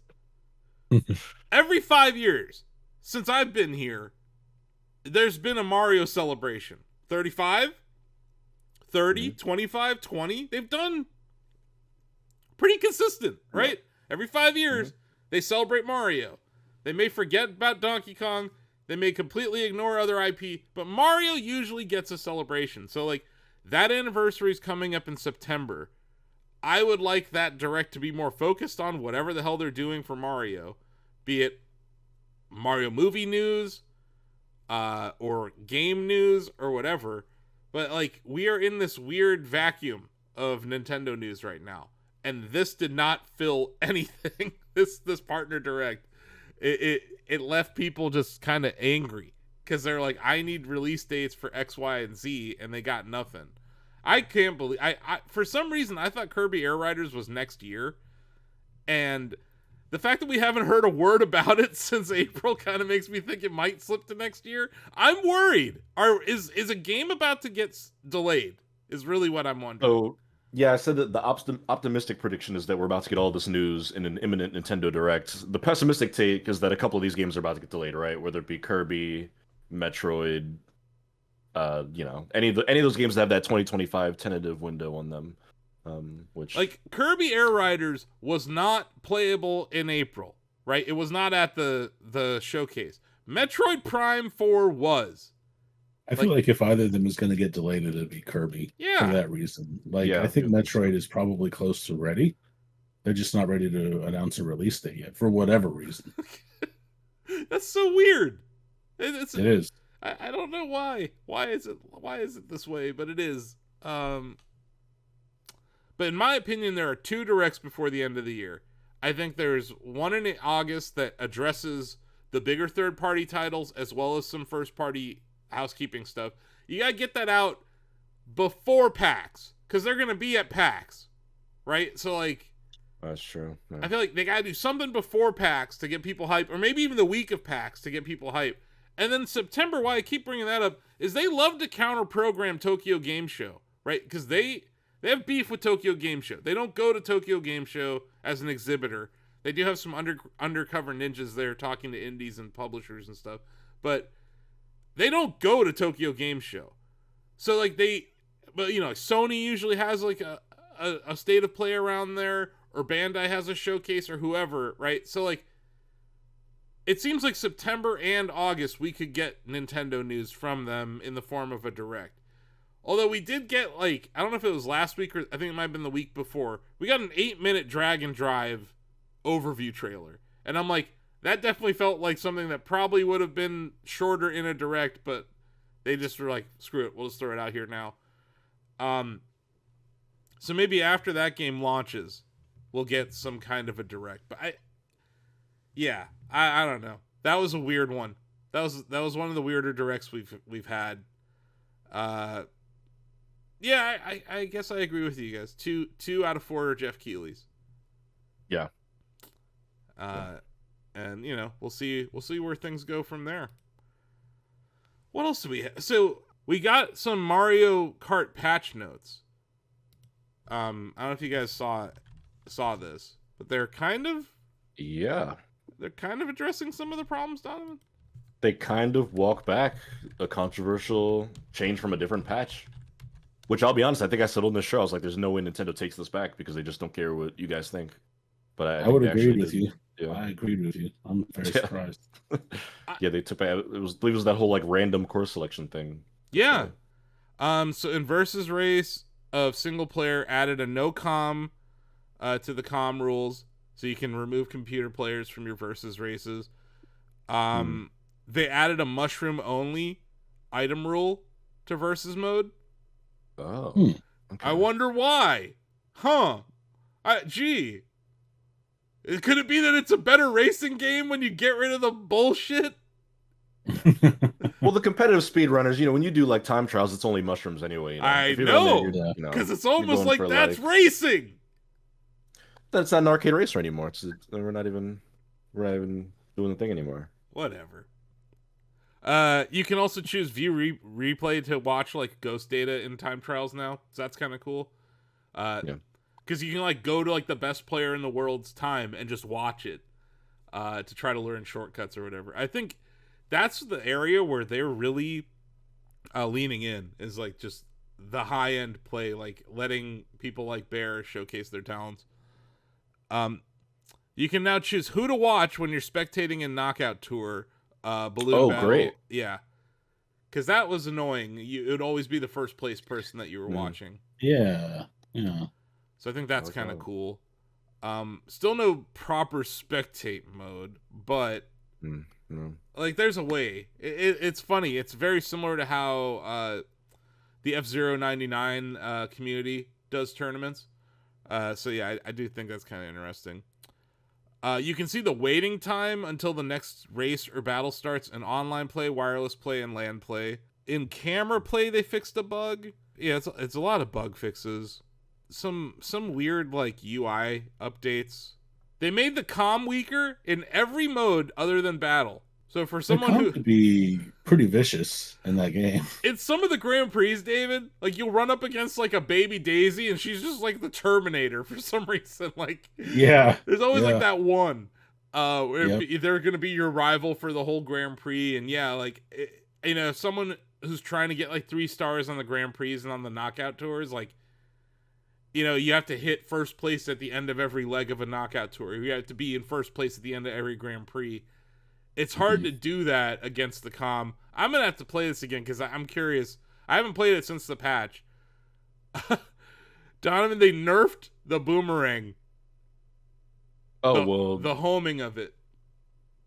every 5 years since I've been here, there's been a Mario celebration. 35, 30, 25, 20. They've done pretty consistent, right? Every 5 years, they celebrate Mario. They may forget about Donkey Kong. They may completely ignore other IP, but Mario usually gets a celebration. So, like, that anniversary is coming up in September. I would like that direct to be more focused on whatever the hell they're doing for Mario, be it Mario movie news, or game news, or whatever. But, like, we are in this weird vacuum of Nintendo news right now. And this did not fill anything. This partner direct. It left people just kind of angry because they're like, I need release dates for X, Y, and Z, and they got nothing. I can't believe I for some reason I thought Kirby Air Riders was next year, and the fact that we haven't heard a word about it since April kind of makes me think it might slip to next year. I'm worried. Is a game about to get delayed? Is really what I'm wondering. So yeah, I said that the optimistic prediction is that we're about to get all this news in an imminent Nintendo Direct. The pessimistic take is that a couple of these games are about to get delayed, right? Whether it be Kirby, Metroid, any of those games that have that 2025 tentative window on them. Which like Kirby Air Riders was not playable in April, right? It was not at the showcase. Metroid Prime 4 was. I feel like if either of them is going to get delayed, it'd be Kirby. Yeah. For that reason. Like, Yeah, I think I think so. Metroid is probably close to ready. They're just not ready to announce a release date yet, for whatever reason. That's so weird. It is. I don't know why. Why is it this way? But it is. But in my opinion, there are 2 directs before the end of the year. I think there's one in August that addresses the bigger third-party titles as well as some first-party housekeeping stuff. You gotta get that out before PAX, because they're gonna be at PAX, right? So like, that's true. Yeah. I feel like they gotta do something before PAX to get people hype, or maybe even the week of PAX to get people hype. And then September, why I keep bringing that up, is they love to counter-program Tokyo Game Show, right? Because they have beef with Tokyo Game Show. They don't go to Tokyo Game Show as an exhibitor. They do have some undercover ninjas there talking to indies and publishers and stuff, but they don't go to Tokyo Game Show. So like but Sony usually has like a state of play around there, or Bandai has a showcase, or whoever, right? So like, it seems like September and August we could get Nintendo news from them in the form of a direct. Although we did get, like, I don't know if it was last week or I think it might have been the week before, we got an 8-minute Drag and Drive overview trailer. And I'm like, that definitely felt like something that probably would have been shorter in a direct, but they just were like, screw it, we'll just throw it out here now. So maybe after that game launches, we'll get some kind of a direct. But I don't know. That was a weird one. That was one of the weirder directs we've had. Yeah, I guess I agree with you guys. Two out of 4 are Jeff Keighley's. Yeah. And we'll see where things go from there. What else do we have? So we got some Mario Kart patch notes. I don't know if you guys saw this, but they're kind of addressing some of the problems, Donovan. They kind of walk back a controversial change from a different patch. Which, I'll be honest, I think I said on this show, I was like, there's no way Nintendo takes this back because they just don't care what you guys think. But I would agree with you. Yeah. I agreed with you. I'm very surprised. Yeah, they took back. It was that whole like random course selection thing. Yeah. So in Versus Race of single player, added a no comm to the comm rules, so you can remove computer players from your Versus races. They added a mushroom only item rule to Versus mode. Oh. Okay. I wonder why. Huh. Gee. Could it be that it's a better racing game when you get rid of the bullshit? Well, the competitive speedrunners, when you do like time trials, it's only mushrooms anyway. I know. Because it's almost like that's racing. That's not an arcade racer anymore. We're not even doing the thing anymore. Whatever. You can also choose view replay to watch like ghost data in time trials now, so that's kind of cool. Because you can like go to like the best player in the world's time and just watch it to try to learn shortcuts or whatever. I think that's the area where they're really leaning in, is like just the high end play, like letting people like Bear showcase their talents. You can now choose who to watch when you're spectating in Knockout Tour. Balloon battle. Great. Yeah, because that was annoying. It would always be the first place person that you were watching. Yeah. So I think that's kind of cool. Still no proper spectate mode, but like there's a way. It's funny. It's very similar to how the F-Zero 99 community does tournaments. So yeah, I do think that's kind of interesting. You can see the waiting time until the next race or battle starts in online play, wireless play, and LAN play. In camera play, they fixed a bug. Yeah, it's a lot of bug fixes. Some weird like UI updates. They made the comm weaker in every mode other than battle. So for The someone comp who could be pretty vicious in that game. in some of the Grand Prix, David, like you'll run up against like a baby Daisy and she's just like the Terminator for some reason. Like Yeah, there's always like yeah, that one. yep. They're gonna be your rival for the whole Grand Prix, and yeah, like someone who's trying to get like 3 stars on the Grand Prix and on the knockout tours, like you have to hit first place at the end of every leg of a knockout tour. You have to be in first place at the end of every Grand Prix. It's hard to do that against the comm. I'm gonna have to play this again because I'm curious. I haven't played it since the patch. Donovan, they nerfed the boomerang. Oh well, The homing of it.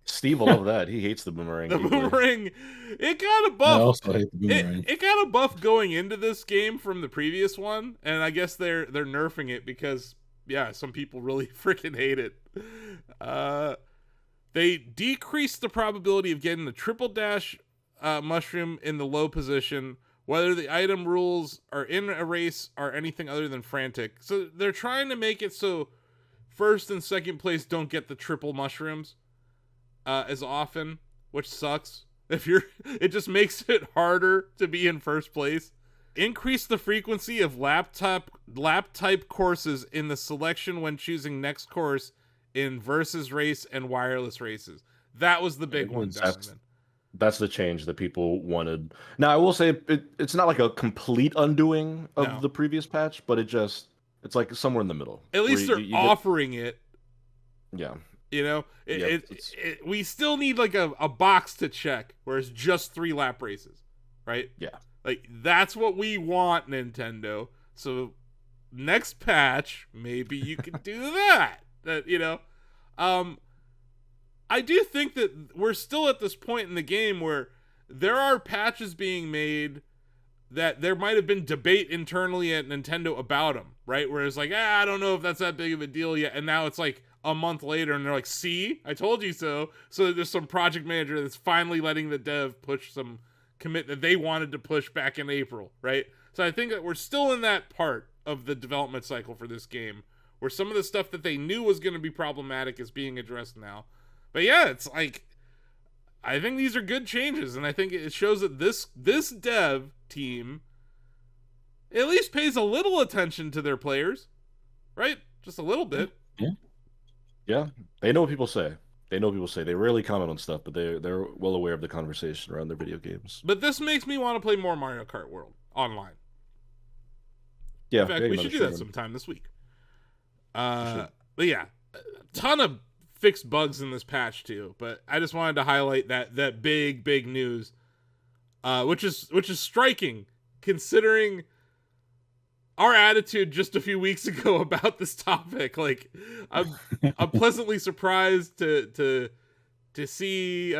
Steve will love that. He hates the boomerang. The boomerang, it got a I buff. also hate the boomerang. It got a buff going into this game from the previous one, and I guess they're nerfing it because some people really freaking hate it. They decreased the probability of getting the triple dash mushroom in the low position, whether the item rules are in a race or anything other than frantic. So they're trying to make it so first and second place don't get the triple mushrooms as often, which sucks. It just makes it harder to be in first place. Increase the frequency of lap type courses in the selection when choosing next course in versus race and wireless races. That was the big one, Donovan. That's the change that people wanted. Now, I will say it's not like a complete undoing of the previous patch, but it's like somewhere in the middle. At least they're offering it. Yeah. We still need like a box to check where it's just 3 lap races, right? Yeah. Like that's what we want, Nintendo. So next patch, maybe you can do that. I do think that we're still at this point in the game where there are patches being made that there might have been debate internally at Nintendo about them, right? Where it's like, I don't know if that's that big of a deal yet. And now it's like a month later and they're like, see, I told you so. So there's some project manager that's finally letting the dev push some commit that they wanted to push back in April, right? So I think that we're still in that part of the development cycle for this game where some of the stuff that they knew was going to be problematic is being addressed now. But yeah, it's like, I think these are good changes, and I think it shows that this dev team at least pays a little attention to their players, right? Just a little bit. Yeah. They know what people say. They rarely comment on stuff, but they're well aware of the conversation around their video games. But this makes me want to play more Mario Kart World online. Yeah. In fact, we should do that sometime this week. But yeah, a ton of fixed bugs in this patch too. But I just wanted to highlight that big news, which is striking considering our attitude just a few weeks ago about this topic. Like, I'm pleasantly surprised to see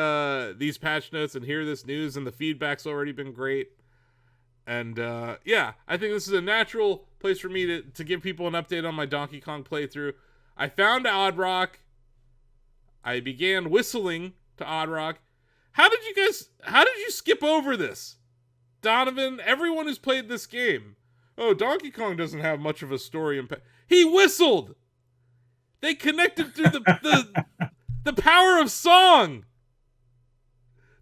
these patch notes and hear this news, and the feedback's already been great. And I think this is a natural place for me to give people an update on my Donkey Kong playthrough. I found Odd Rock. I began whistling to Odd Rock. How did you skip over this? Donovan, everyone who's played this game. Oh, Donkey Kong doesn't have much of a story. He whistled! They connected through the power of song!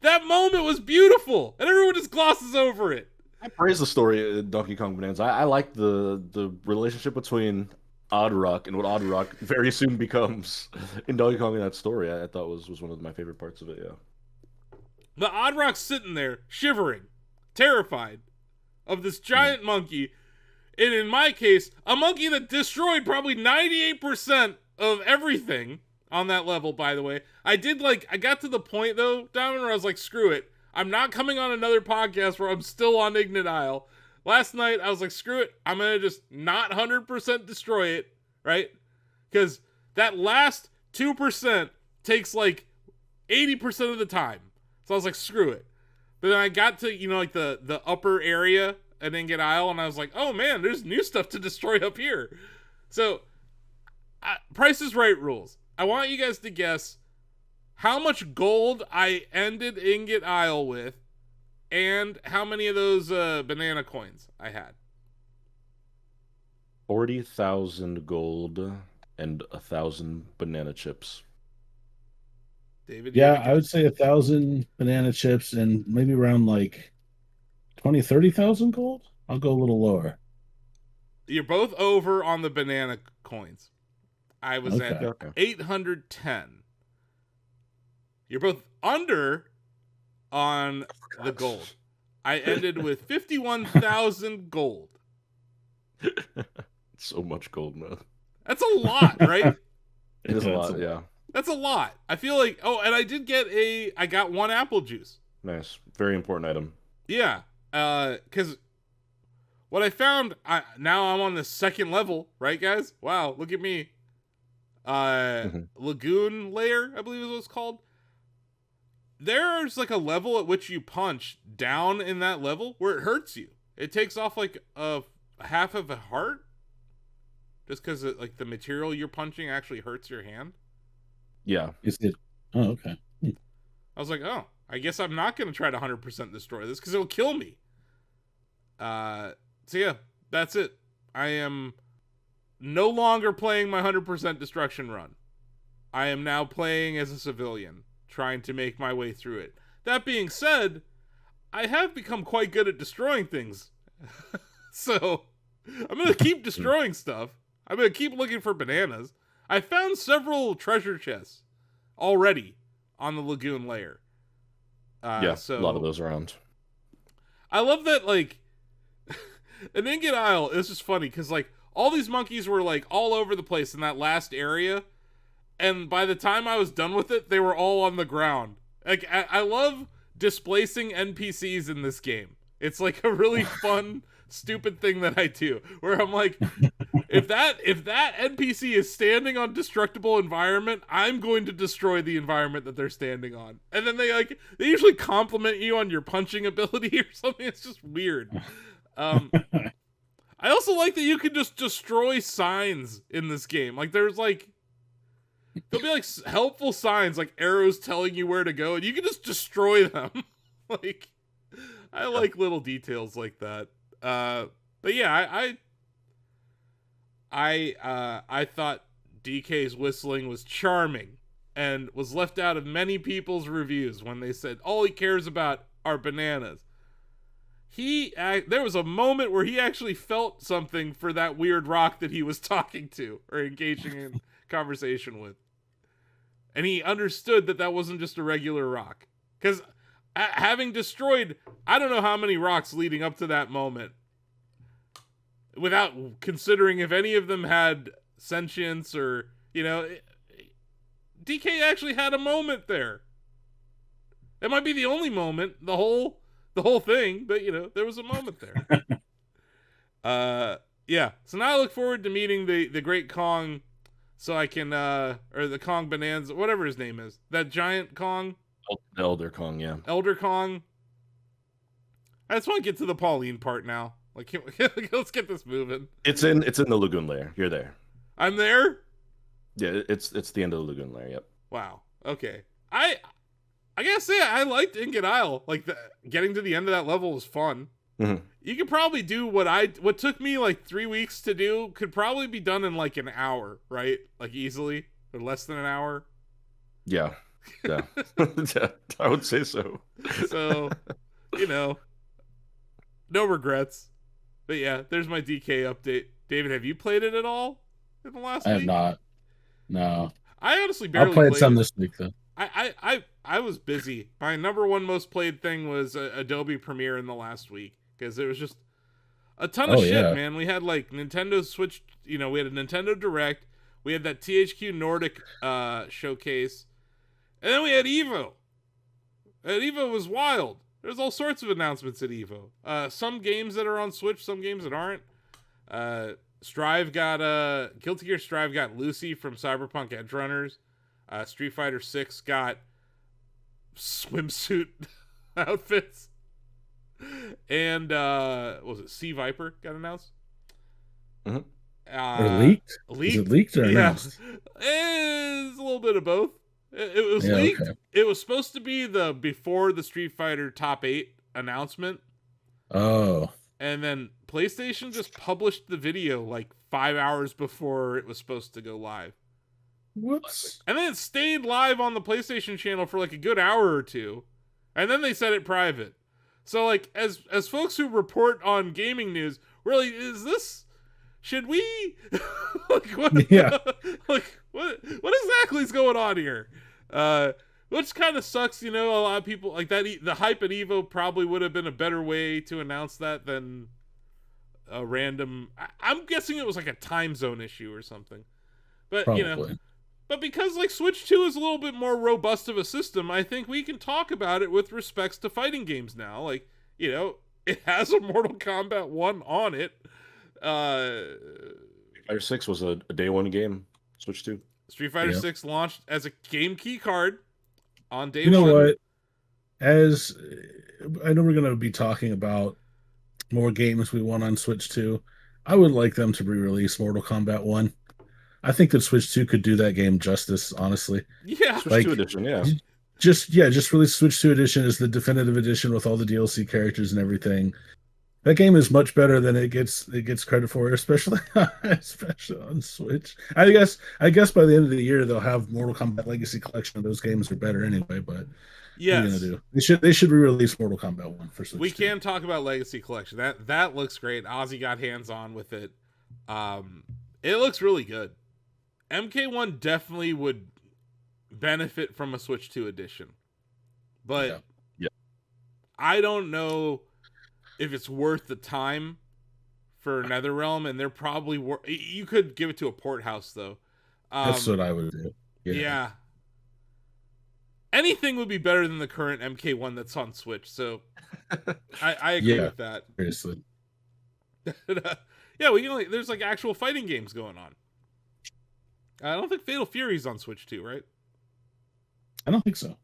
That moment was beautiful, and everyone just glosses over it. I praise the story in Donkey Kong Bonanza. I like the relationship between Odd Rock and what Odd Rock very soon becomes in Donkey Kong in that story. I thought was one of my favorite parts of it, yeah. The Odd Rock's sitting there, shivering, terrified of this giant monkey. And in my case, a monkey that destroyed probably 98% of everything on that level, by the way. I got to the point, though, Donovan, where I was like, screw it. I'm not coming on another podcast where I'm still on Ignite Isle. Last night, I was like, screw it. I'm going to just not 100% destroy it, right? Because that last 2% takes like 80% of the time. So I was like, screw it. But then I got to, like the upper area at Ignite Isle, and I was like, oh man, there's new stuff to destroy up here. So, Price is Right rules. I want you guys to guess how much gold I ended Ingot Isle with, and how many of those banana coins I had. 40,000 gold and 1,000 banana chips. David, you have Yeah, a I would guess? say 1,000 banana chips and maybe around like 20, 30,000 gold. I'll go a little lower. You're both over on the banana coins. I was at Okay. Okay. 810. You're both under on the gold. I ended with 51,000 gold. So much gold, man. That's a lot, right? It is a That's lot, yeah. That's a lot. I feel like, oh, and I got one apple juice. Nice. Very important item. Yeah. Because what I found, now I'm on the second level, right, guys? Wow, look at me. Lagoon Layer, I believe is what it's called. There's like a level at which you punch down in that level where it hurts you. It takes off like a half of a heart, just because like the material you're punching actually hurts your hand. Yeah. Is it? Oh, okay. I was like, oh, I guess I'm not gonna try to 100% destroy this because it'll kill me. So yeah, that's it. I am no longer playing my 100% destruction run. I am now playing as a civilian, trying to make my way through it. That being said, I have become quite good at destroying things. So, I'm going to keep destroying stuff. I'm going to keep looking for bananas. I found several treasure chests already on the lagoon layer. Yeah, So a lot of those around. I love that, like, an Ingot Isle is just funny because, like, all these monkeys were, like, all over the place in that last area. And by the time I was done with it, they were all on the ground. Like, I love displacing NPCs in this game. It's like a really fun, stupid thing that I do, where I'm like, if that NPC is standing on destructible environment, I'm going to destroy the environment that they're standing on. And then they usually compliment you on your punching ability or something. It's just weird. I also like that you can just destroy signs in this game. Like, there's like, there'll be like helpful signs, like arrows telling you where to go, and you can just destroy them. Like, I like little details like that. But yeah, I thought DK's whistling was charming and was left out of many people's reviews when they said all he cares about are bananas. There was a moment where he actually felt something for that weird rock that he was talking to or engaging in conversation with. And he understood that that wasn't just a regular rock. Because having destroyed, I don't know how many rocks leading up to that moment, without considering if any of them had sentience or, DK actually had a moment there. It might be the only moment, the whole thing, but, there was a moment there. Yeah. So now I look forward to meeting the Great Kong, so I can, or the Kong Bonanza, whatever his name is. That giant Kong? The Elder Kong, yeah. Elder Kong. I just want to get to the Pauline part now. Like, let's get this moving. It's in the lagoon layer. You're there. I'm there? Yeah, it's the end of the lagoon layer, yep. Wow. Okay. I gotta say, I liked Ingot Isle. Like, getting to the end of that level was fun. Mm-hmm. You could probably do what took me like 3 weeks to do could probably be done in like an hour, right? Like, easily, or less than an hour. Yeah. Yeah. Yeah, I would say so. So, no regrets. But yeah, there's my DK update. David, have you played it at all in the last week? I have not. No. I honestly barely I'll play it played some this week, though. I was busy. My number one most played thing was Adobe Premiere in the last week, because it was just a ton of shit, yeah. man. We had like Nintendo Switch, we had a Nintendo Direct, we had that THQ Nordic showcase, and then we had EVO. And EVO was wild. There's all sorts of announcements at EVO. Some games that are on Switch, some games that aren't. Strive got Guilty Gear Strive got Lucy from Cyberpunk Edgerunners. Street Fighter 6 got swimsuit outfits. And what was it? Sea Viper got announced. Or leaked? Leaked? Is it leaked or announced? It's a little bit of both. It was leaked. Okay. It was supposed to be before the Street Fighter Top 8 announcement. Oh. And then PlayStation just published the video like 5 hours before it was supposed to go live. Whoops. And then it stayed live on the PlayStation channel for like a good hour or two. And then they set it private. So like as folks who report on gaming news, really, is this, should we like what Yeah. like what exactly is going on here? Which kind of sucks, you know. A lot of people like that. The hype at Evo probably would have been a better way to announce that than a random. I'm guessing it was like a time zone issue or something. But Probably. you know, but because like Switch 2 is a little bit more robust of a system, I think we can talk about it with respects to fighting games now. Like, you know, it has a Mortal Kombat 1 on it. Fighter 6 was a day one game. Switch 2. Street Fighter 6 launched as a game key card on day You know one. what? As I know we're going to be talking about more games we want on Switch 2, I would like them to re-release Mortal Kombat 1. I think that Switch 2 could do that game justice, honestly. Yeah. Switch 2 edition, yeah. Just release Switch 2 edition as the definitive edition with all the DLC characters and everything. That game is much better than it gets credit for, especially on Switch. I guess by the end of the year they'll have Mortal Kombat Legacy Collection, and those games are better anyway. But yes, what are you gonna do? They should re-release Mortal Kombat 1 for Switch. We 2. can talk about Legacy Collection. That looks great. Ozzy got hands on with it. It looks really good. MK1 definitely would benefit from a Switch 2 edition, but yeah. I don't know if it's worth the time for NetherRealm, and they're probably you could give it to a port house though. That's what I would do. Yeah. Anything would be better than the current MK1 that's on Switch. So I agree with that. Seriously. Yeah, we can there's like actual fighting games going on. I don't think Fatal Fury's on Switch 2, right? I don't think so.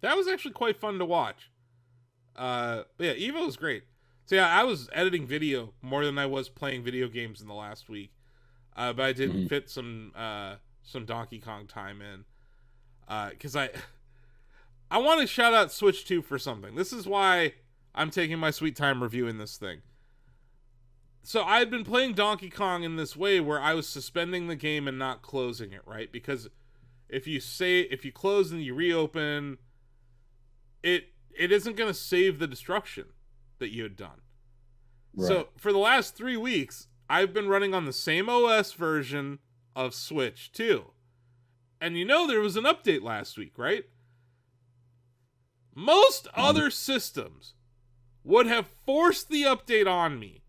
That was actually quite fun to watch. But yeah, Evo was great. So yeah, I was editing video more than I was playing video games in the last week. But I did fit some Donkey Kong time in. Because I want to shout out Switch 2 for something. This is why I'm taking my sweet time reviewing this thing. So I had been playing Donkey Kong in this way where I was suspending the game and not closing it, right? Because if you close and you reopen, it isn't going to save the destruction that you had done. Right. So for the last 3 weeks, I've been running on the same OS version of Switch 2. And you know there was an update last week, right? Most other systems would have forced the update on me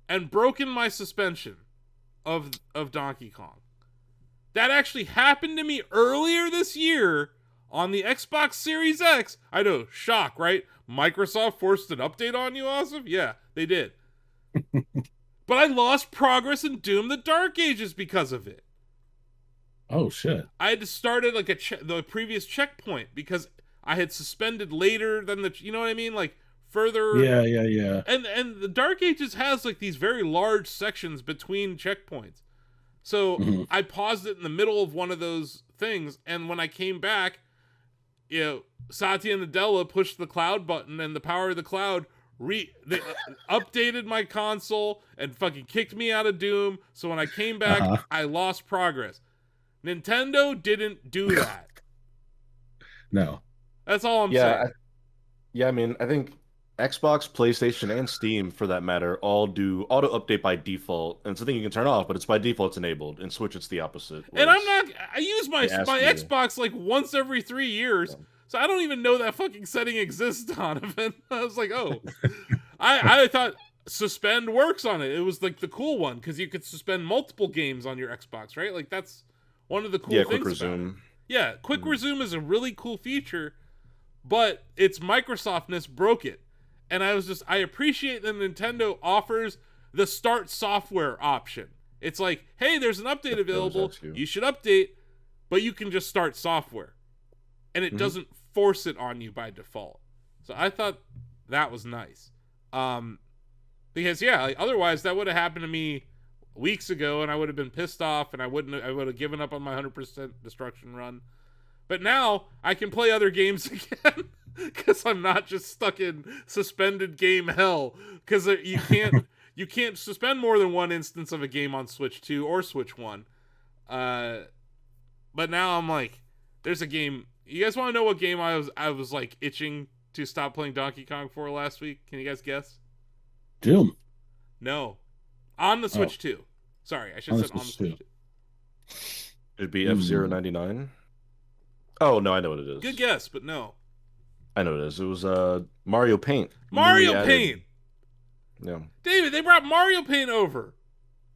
and broken my suspension of Donkey Kong. That actually happened to me earlier this year on the Xbox Series X. I know, shock, right? Microsoft forced an update on you, awesome? Yeah, they did. But I lost progress in Doom the Dark Ages because of it. Oh, shit. I had to start at like the previous checkpoint because I had suspended later than you know what I mean? Like further. Yeah. And the Dark Ages has like these very large sections between checkpoints. So I paused it in the middle of one of those things, and when I came back, you know, Satya Nadella pushed the cloud button, and the power of the cloud they updated my console and fucking kicked me out of Doom. So when I came back, I lost progress. Nintendo didn't do that. No. That's all I'm saying. I mean, I think Xbox, PlayStation, and Steam, for that matter, all do auto update by default, and it's a thing you can turn off, but it's by default it's enabled. In Switch, it's the opposite. And I use my Xbox like once every 3 years, so I don't even know that fucking setting exists, Donovan. I was like, oh, I thought suspend works on it. It was like the cool one because you could suspend multiple games on your Xbox, right? Like that's one of the cool things. Quick resume. Yeah, quick resume is a really cool feature, but its Microsoftness broke it. And I appreciate that Nintendo offers the start software option. It's like, hey, there's an update available. You should update, but you can just start software. And it doesn't force it on you by default. So I thought that was nice. Because like, otherwise that would have happened to me weeks ago and I would have been pissed off and I would have given up on my 100% destruction run. But now I can play other games again. Because I'm not just stuck in suspended game hell. Because you you can't suspend more than one instance of a game on Switch 2 or Switch 1. But now I'm like, there's a game. You guys want to know what game I was like itching to stop playing Donkey Kong for last week? Can you guys guess? Doom. No. On the Switch 2. Sorry, I should have said on the Switch 2. It'd be F-Zero 99. Oh, no, I know what it is. Good guess, but no. I know what it is. It was Mario Paint. Mario Paint! Yeah. David, they brought Mario Paint over.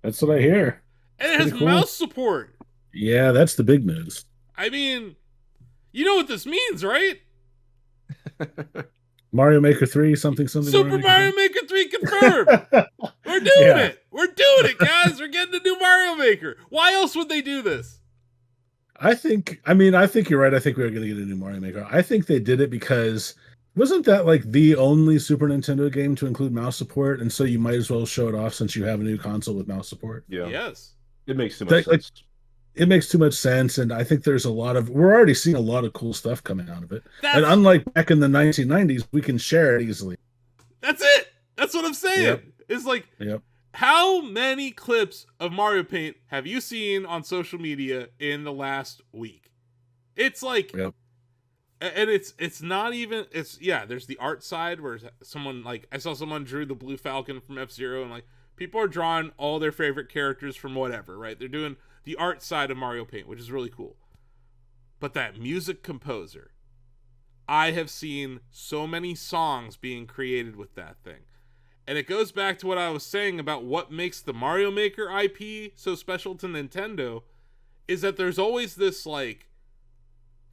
That's what I hear. And it has mouse support. Yeah, that's the big news. I mean, you know what this means, right? Mario Maker 3, something. Super Mario Maker 3 confirmed. We're doing it. We're doing it, guys. We're getting a new Mario Maker. Why else would they do this? I think you're right. I think we're going to get a new Mario Maker. I think they did it because wasn't that like the only Super Nintendo game to include mouse support? And so you might as well show it off since you have a new console with mouse support. Yeah. Yes. It makes too much sense. It makes too much sense, and I think we're already seeing a lot of cool stuff coming out of it. And unlike back in the 1990s, we can share it easily. That's it. That's what I'm saying. Yep. It's like, yep. How many clips of Mario Paint have you seen on social media in the last week? It's like, yep. And it's not even, there's the art side where someone, like, I saw someone drew the Blue Falcon from F-Zero, and like, people are drawing all their favorite characters from whatever, right? They're doing the art side of Mario Paint, which is really cool. But that music composer, I have seen so many songs being created with that thing. And it goes back to what I was saying about what makes the Mario Maker IP so special to Nintendo, is that there's always this, like,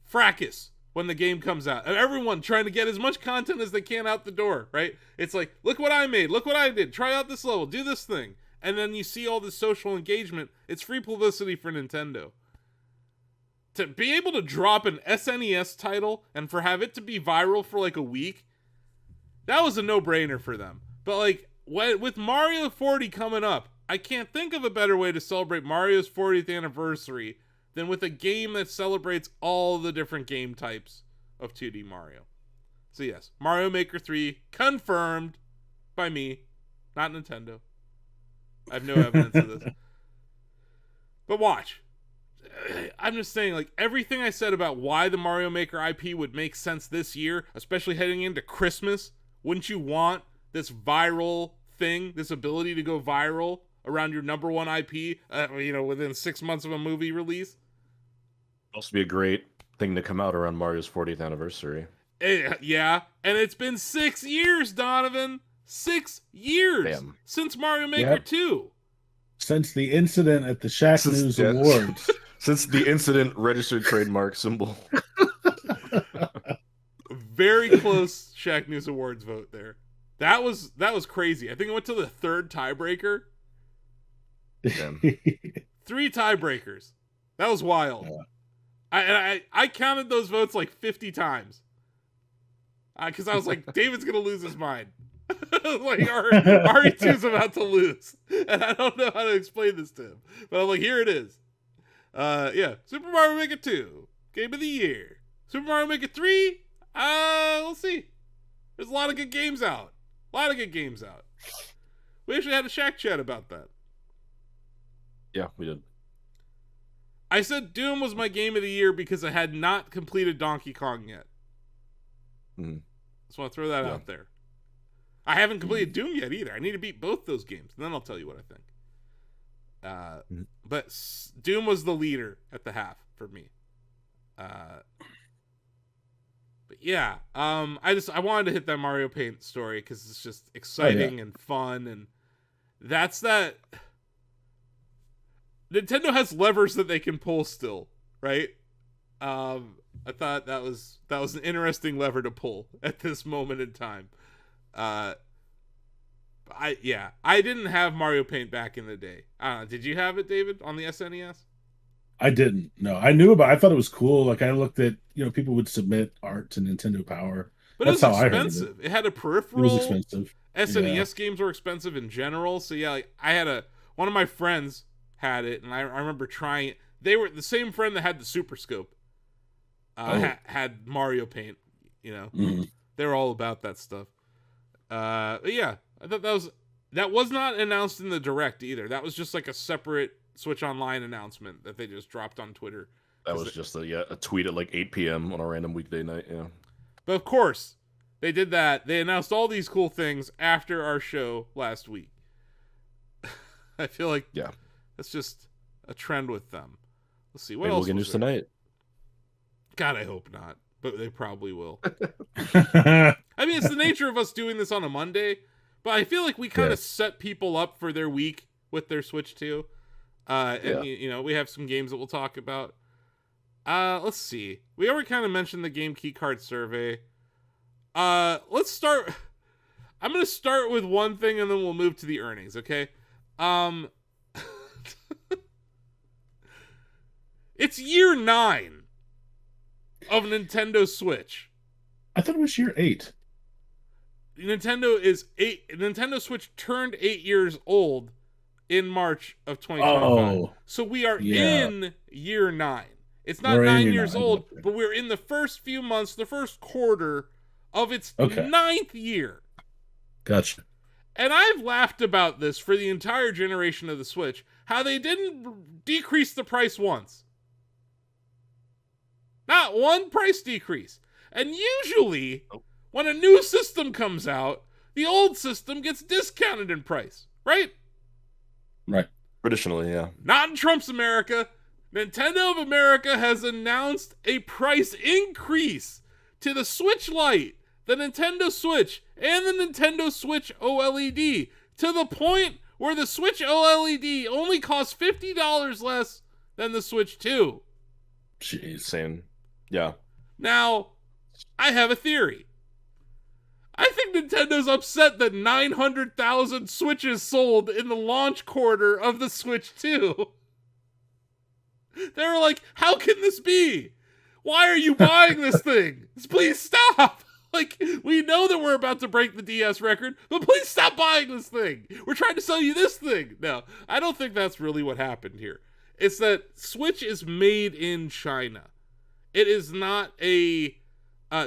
fracas when the game comes out. And everyone trying to get as much content as they can out the door, right? It's like, look what I made, look what I did, try out this level, do this thing. And then you see all this social engagement. It's free publicity for Nintendo. To be able to drop an SNES title and have it to be viral for like a week, that was a no-brainer for them. But like, with Mario 40 coming up, I can't think of a better way to celebrate Mario's 40th anniversary than with a game that celebrates all the different game types of 2D Mario. So yes, Mario Maker 3 confirmed by me, not Nintendo. I have no evidence of this. But watch. I'm just saying, like, everything I said about why the Mario Maker IP would make sense this year, especially heading into Christmas, wouldn't you want this viral thing, this ability to go viral around your number one IP, within 6 months of a movie release? Also be a great thing to come out around Mario's 40th anniversary. Yeah, and it's been 6 years, Donovan. 6 years. Damn. Since Mario Maker 2. Since the incident at the Shacknews Awards. Since the incident registered trademark symbol. Very close Shacknews Awards vote there. That was crazy. I think it went to the third tiebreaker. 3 tiebreakers. That was wild. Yeah. I counted those votes like 50 times. Because I was like, David's going to lose his mind. Like, RE2's about to lose. And I don't know how to explain this to him. But I'm like, here it is. Super Mario Maker 2, Game of the Year. Super Mario Maker 3, we'll see. There's a lot of good games out. We actually had a Shack chat about that. Yeah, we did. I said Doom was my Game of the Year because I had not completed Donkey Kong yet. Mm-hmm. Just want to throw that out there. I haven't completed Doom yet either. I need to beat both those games, and then I'll tell you what I think. But Doom was the leader at the half for me. But yeah, I wanted to hit that Mario Paint story because it's just exciting and fun, and that's that. Nintendo has levers that they can pull still, right? I thought that was an interesting lever to pull at this moment in time. I didn't have Mario Paint back in the day. Did you have it, David, on the SNES? I didn't. No, I knew about it. I thought it was cool. Like, I looked at, people would submit art to Nintendo Power. But that's it was how expensive. I heard it had a peripheral. It was expensive. SNES games were expensive in general. So yeah, like, I had one of my friends had it, and I remember trying it. They were the same friend that had the Super Scope. Had Mario Paint. They were all about that stuff. But yeah, I thought that was That was not announced in the Direct either. That was just like a separate Switch Online announcement that they just dropped on Twitter. That was just a tweet at like 8 p.m. on a random weekday night. Yeah. But of course, they did that. They announced all these cool things after our show last week. I feel like that's just a trend with them. Let's see. What Maybe else we'll get news tonight. God, I hope not. But they probably will. I mean, it's the nature of us doing this on a Monday. But I feel like we kind of set people up for their week with their Switch 2. And, you know, we have some games that we'll talk about. Let's see. We already kind of mentioned the game keycard survey. Let's start. I'm going to start with one thing and then we'll move to the earnings, okay? It's year 9 of Nintendo Switch. I thought it was year 8. Nintendo Switch turned 8 years old in March of 2025. Oh, so we are in year 9. It's not we're 9 years old, but we're in the first few months, the first quarter of its 9th year. Gotcha. And I've laughed about this for the entire generation of the Switch, how they didn't decrease the price once. Not one price decrease. And usually, when a new system comes out, the old system gets discounted in price, right? Right. Traditionally, yeah. Not in Trump's America. Nintendo of America has announced a price increase to the Switch Lite, the Nintendo Switch, and the Nintendo Switch OLED, to the point where the Switch OLED only costs $50 less than the Switch 2. Jeez, insane. Yeah. Now, I have a theory. I think Nintendo's upset that 900,000 Switches sold in the launch quarter of the Switch 2. They're like, how can this be? Why are you buying this thing? Please stop. Like, we know that we're about to break the DS record, but please stop buying this thing. We're trying to sell you this thing. No, I don't think that's really what happened here. It's that Switch is made in China. It is not a...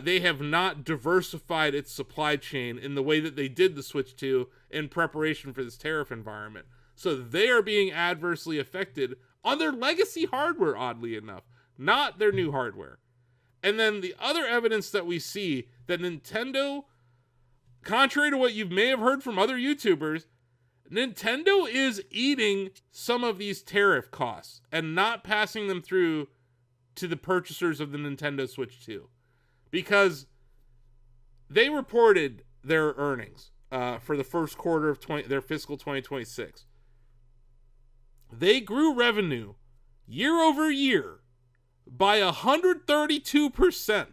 they have not diversified its supply chain in the way that they did the Switch 2 in preparation for this tariff environment. So they are being adversely affected on their legacy hardware, oddly enough, not their new hardware. And then the other evidence that we see that Nintendo, contrary to what you may have heard from other YouTubers, Nintendo is eating some of these tariff costs and not passing them through to the purchasers of the Nintendo Switch 2. Because they reported their earnings for the first quarter of their fiscal 2026. They grew revenue year over year by 132%.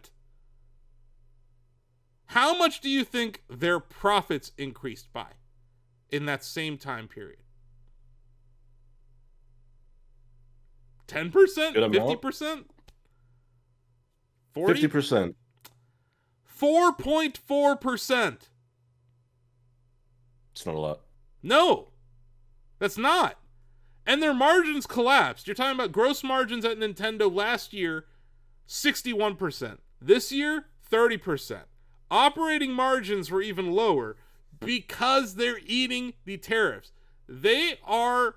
How much do you think their profits increased by in that same time period? 10%? 50%? 40? 50%. 4.4%. It's not a lot. No, that's not. And their margins collapsed. You're talking about gross margins at Nintendo last year, 61%. This year, 30%. Operating margins were even lower because they're eating the tariffs. They are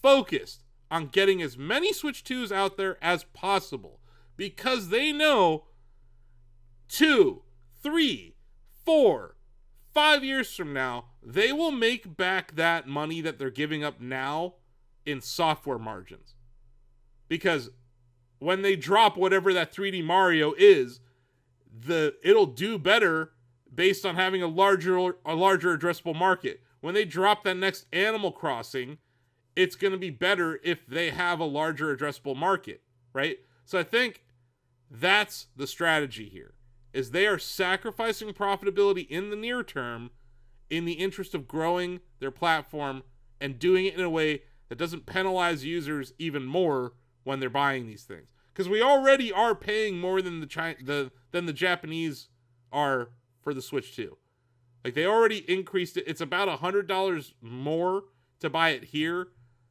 focused on getting as many Switch 2s out there as possible because they know 2, 3, 4, 5 years from now, they will make back that money that they're giving up now in software margins. Because when they drop whatever that 3D Mario is, it'll do better based on having a larger addressable market. When they drop that next Animal Crossing, it's going to be better if they have a larger addressable market, right? So I think that's the strategy here, is they are sacrificing profitability in the near term in the interest of growing their platform and doing it in a way that doesn't penalize users even more when they're buying these things. Because we already are paying more than the Japanese are for the Switch 2. Like, they already increased it. It's about $100 more to buy it here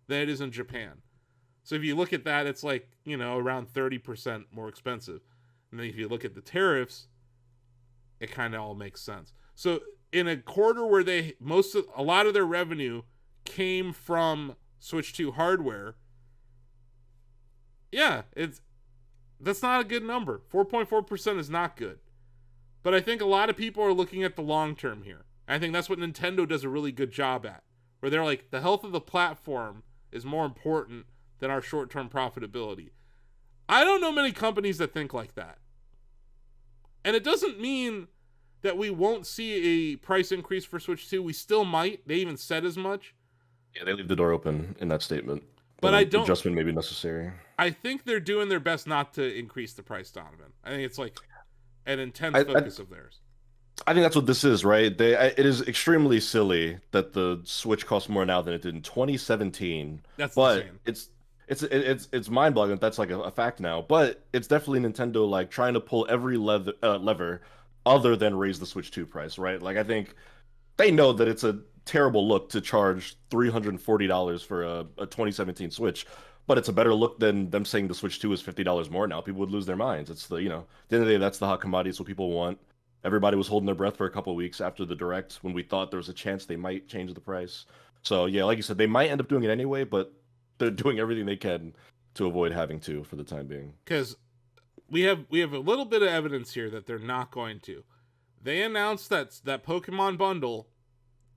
than it is in Japan. So if you look at that, it's like, you know, around 30% more expensive. And then if you look at the tariffs, it kind of all makes sense. So in a quarter where a lot of their revenue came from Switch 2 hardware, yeah, that's not a good number. 4.4% is not good. But I think a lot of people are looking at the long term here. I think that's what Nintendo does a really good job at, where they're like, the health of the platform is more important than our short-term profitability. I don't know many companies that think like that. And it doesn't mean that we won't see a price increase for Switch 2. We still might. They even said as much. Yeah, they leave the door open in that statement. But I don't. Adjustment may be necessary. I think they're doing their best not to increase the price, Donovan. I think it's like an intense focus of theirs. I think that's what this is, right? It is extremely silly that the Switch costs more now than it did in 2017. That's but insane. It's mind-boggling that that's like a fact now. But it's definitely Nintendo like trying to pull every lever other than raise the Switch 2 price, right? Like I think they know that it's a terrible look to charge $340 for a 2017 Switch, but it's a better look than them saying the Switch 2 is $50 more now. People would lose their minds. It's the, at the end of the day, that's the hot commodity. It's what people want. Everybody was holding their breath for a couple of weeks after the Direct when we thought there was a chance they might change the price. So yeah, like you said, they might end up doing it anyway, but they're doing everything they can to avoid having to for the time being. Because we have a little bit of evidence here that they're not going to. They announced that Pokemon bundle,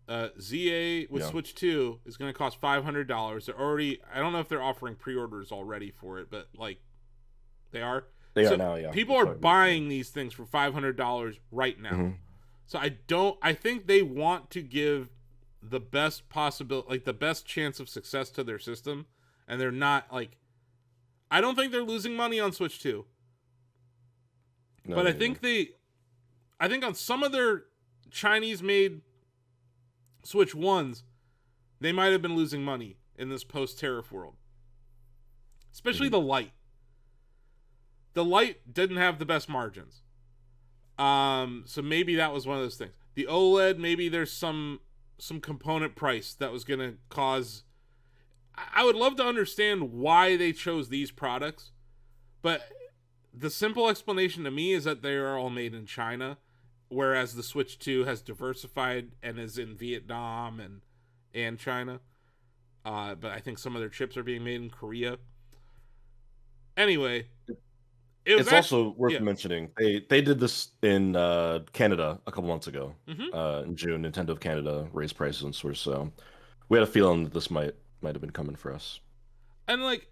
ZA with Switch 2 is going to cost $500. They're already, I don't know if they're offering pre-orders already for it, but like they are. They are now, yeah. People are buying these things for $500 right now. Mm-hmm. So I think they want to give the best possibility, like the best chance of success to their system, and they're not like, I don't think they're losing money on Switch 2. No, but I think on some of their Chinese-made Switch 1s, they might have been losing money in this post-tariff world. Especially the Lite. The Lite didn't have the best margins. So maybe that was one of those things. The OLED, maybe there's some component price that was going to cause... I would love to understand why they chose these products, but the simple explanation to me is that they are all made in China, whereas the Switch 2 has diversified and is in Vietnam and China. But I think some of their chips are being made in Korea. Anyway, it's also worth mentioning they did this in Canada a couple months ago. Mm-hmm. In June, Nintendo of Canada raised prices on Switch, so we had a feeling that this might have been coming for us. And like,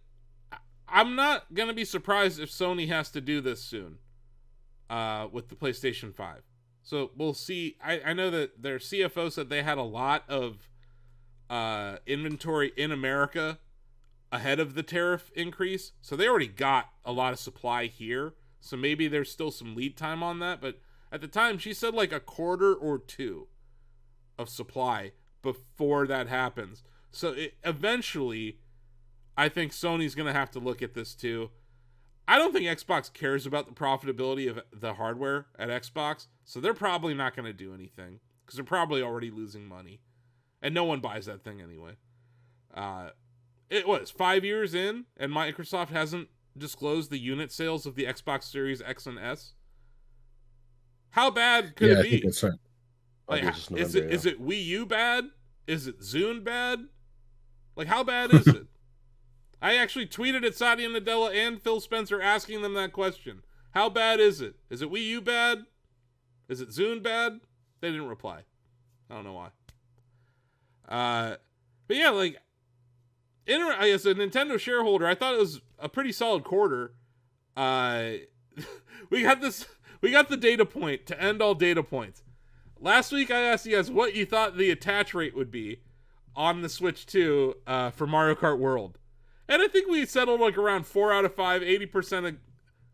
I'm not gonna be surprised if Sony has to do this soon with the PlayStation 5. So we'll see. I know that their CFO said they had a lot of inventory in America ahead of the tariff increase. So they already got a lot of supply here. So maybe there's still some lead time on that. But at the time, she said like a quarter or two of supply before that happens. So eventually, I think Sony's going to have to look at this too. I don't think Xbox cares about the profitability of the hardware at Xbox. So they're probably not going to do anything because they're probably already losing money. And no one buys that thing anyway. It was 5 years in, and Microsoft hasn't disclosed the unit sales of the Xbox Series X and S. How bad could it be? I think that's right. Like, is it Wii U bad? Is it Zune bad? Like, how bad is it? I actually tweeted at Satya Nadella and Phil Spencer asking them that question. How bad is it? Is it Wii U bad? Is it Zune bad? They didn't reply. I don't know why. But yeah, like, as a Nintendo shareholder, I thought it was a pretty solid quarter. We got the data point to end all data points. Last week I asked you guys what you thought the attach rate would be on the Switch 2 for Mario Kart World. And I think we settled like around 4 out of 5, 80% of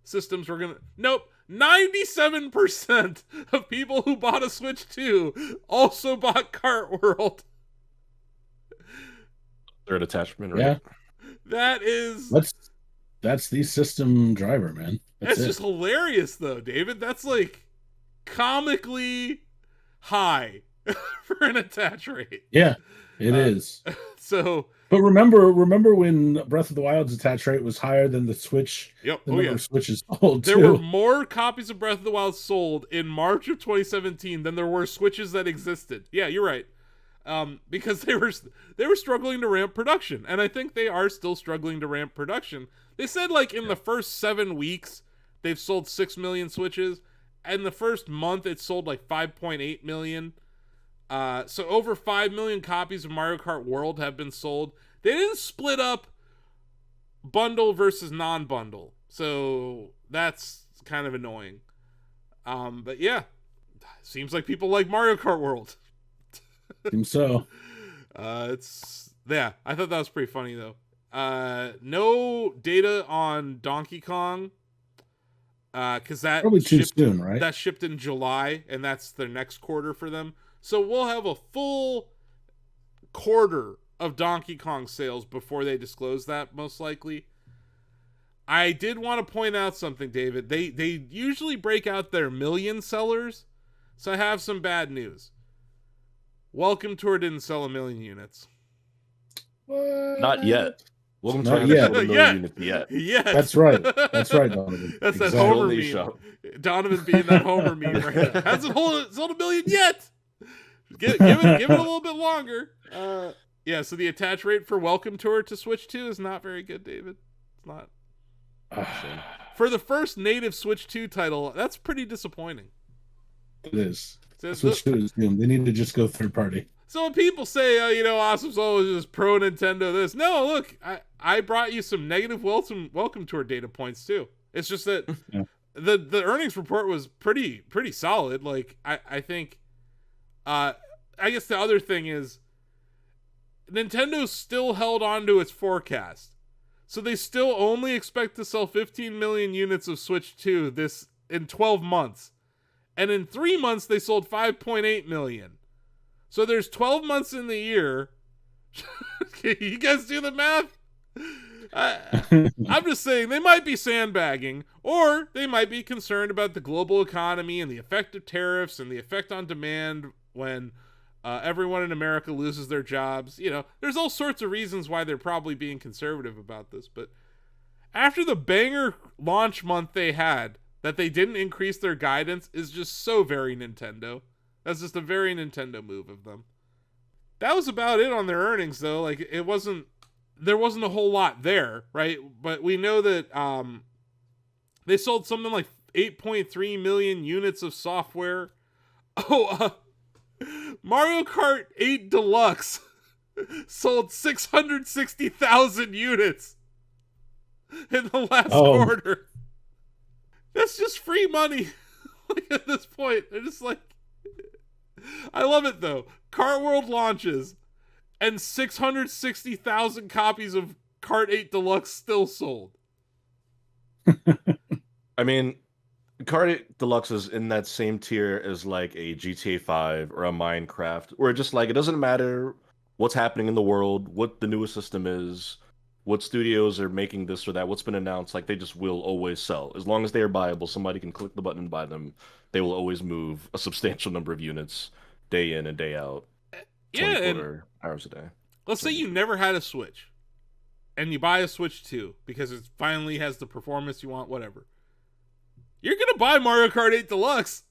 systems were gonna... Nope, 97% of people who bought a Switch 2 also bought Kart World. Third attachment, right? Yeah. That is... That's the system driver, man. That's just hilarious, though, David. That's like comically high for an attach rate. Yeah, it is. So But remember when Breath of the Wild's attach rate was higher than the Switch, Yep. the Oh number yeah. of Switches sold There were too. more copies of Breath of the Wild sold in March of 2017 than there were Switches that existed. Yeah, you're right. Because they were struggling to ramp production, and I think they are still struggling to ramp production. They said like in the first 7 weeks they've sold 6 million Switches, and the first month it sold like 5.8 million. So over 5 million copies of Mario Kart World have been sold. They didn't split up bundle versus non-bundle, so that's kind of annoying. But yeah, seems like people like Mario Kart World. Seems so. It's yeah. I thought that was pretty funny though. No data on Donkey Kong, because Probably too soon, right? that shipped in July, and that's their next quarter for them. So we'll have a full quarter of Donkey Kong sales before they disclose that, most likely. I did want to point out something, David. They usually break out their million sellers, so I have some bad news. Welcome Tour didn't sell 1 million units. What? Not yet. Welcome Not to yet. the million units yet. Yes. That's right. That's right, Donovan. That's that Exactly. Homer Still niche meme. up. Donovan being that Homer meme right now. Hasn't sold 1 million yet. Give it a little bit longer. Yeah, so the attach rate for Welcome Tour to Switch 2 is not very good, David. It's not. For the first native Switch 2 title, that's pretty disappointing. It is. So, Switch 2 is doomed. They need to just go third party. So when people say, Awesome Soul is just pro Nintendo this, no, look, I brought you some negative welcome Tour data points too. It's just that Yeah. the earnings report was pretty solid. Like I think, I guess the other thing is Nintendo still held on to its forecast, so they still only expect to sell 15 million units of Switch 2 this in 12 months, and in 3 months they sold 5.8 million. So there's 12 months in the year. Can you guys do the math? I'm just saying they might be sandbagging, or they might be concerned about the global economy and the effect of tariffs and the effect on demand when everyone in America loses their jobs. There's all sorts of reasons why they're probably being conservative about this. But after the banger launch month they had, that they didn't increase their guidance is just so very Nintendo. That's just a very Nintendo move of them. That was about it on their earnings, though. Like, there wasn't a whole lot there, right? But we know that they sold something like 8.3 million units of software. Mario Kart 8 Deluxe sold 660,000 units in the last quarter. That's just free money. Like, at this point, they're just like, I love it though. Kart World launches, and 660,000 copies of Kart 8 Deluxe still sold. I mean, Kart 8 Deluxe is in that same tier as like a GTA 5 or a Minecraft, where just like it doesn't matter what's happening in the world, what the newest system is, what studios are making this or that, what's been announced, like they just will always sell. As long as they are buyable, somebody can click the button and buy them. They will always move a substantial number of units day in and day out. Yeah, 24 hours a day. Let's say you never had a Switch, and you buy a Switch 2 because it finally has the performance you want, whatever. You're gonna buy Mario Kart 8 Deluxe.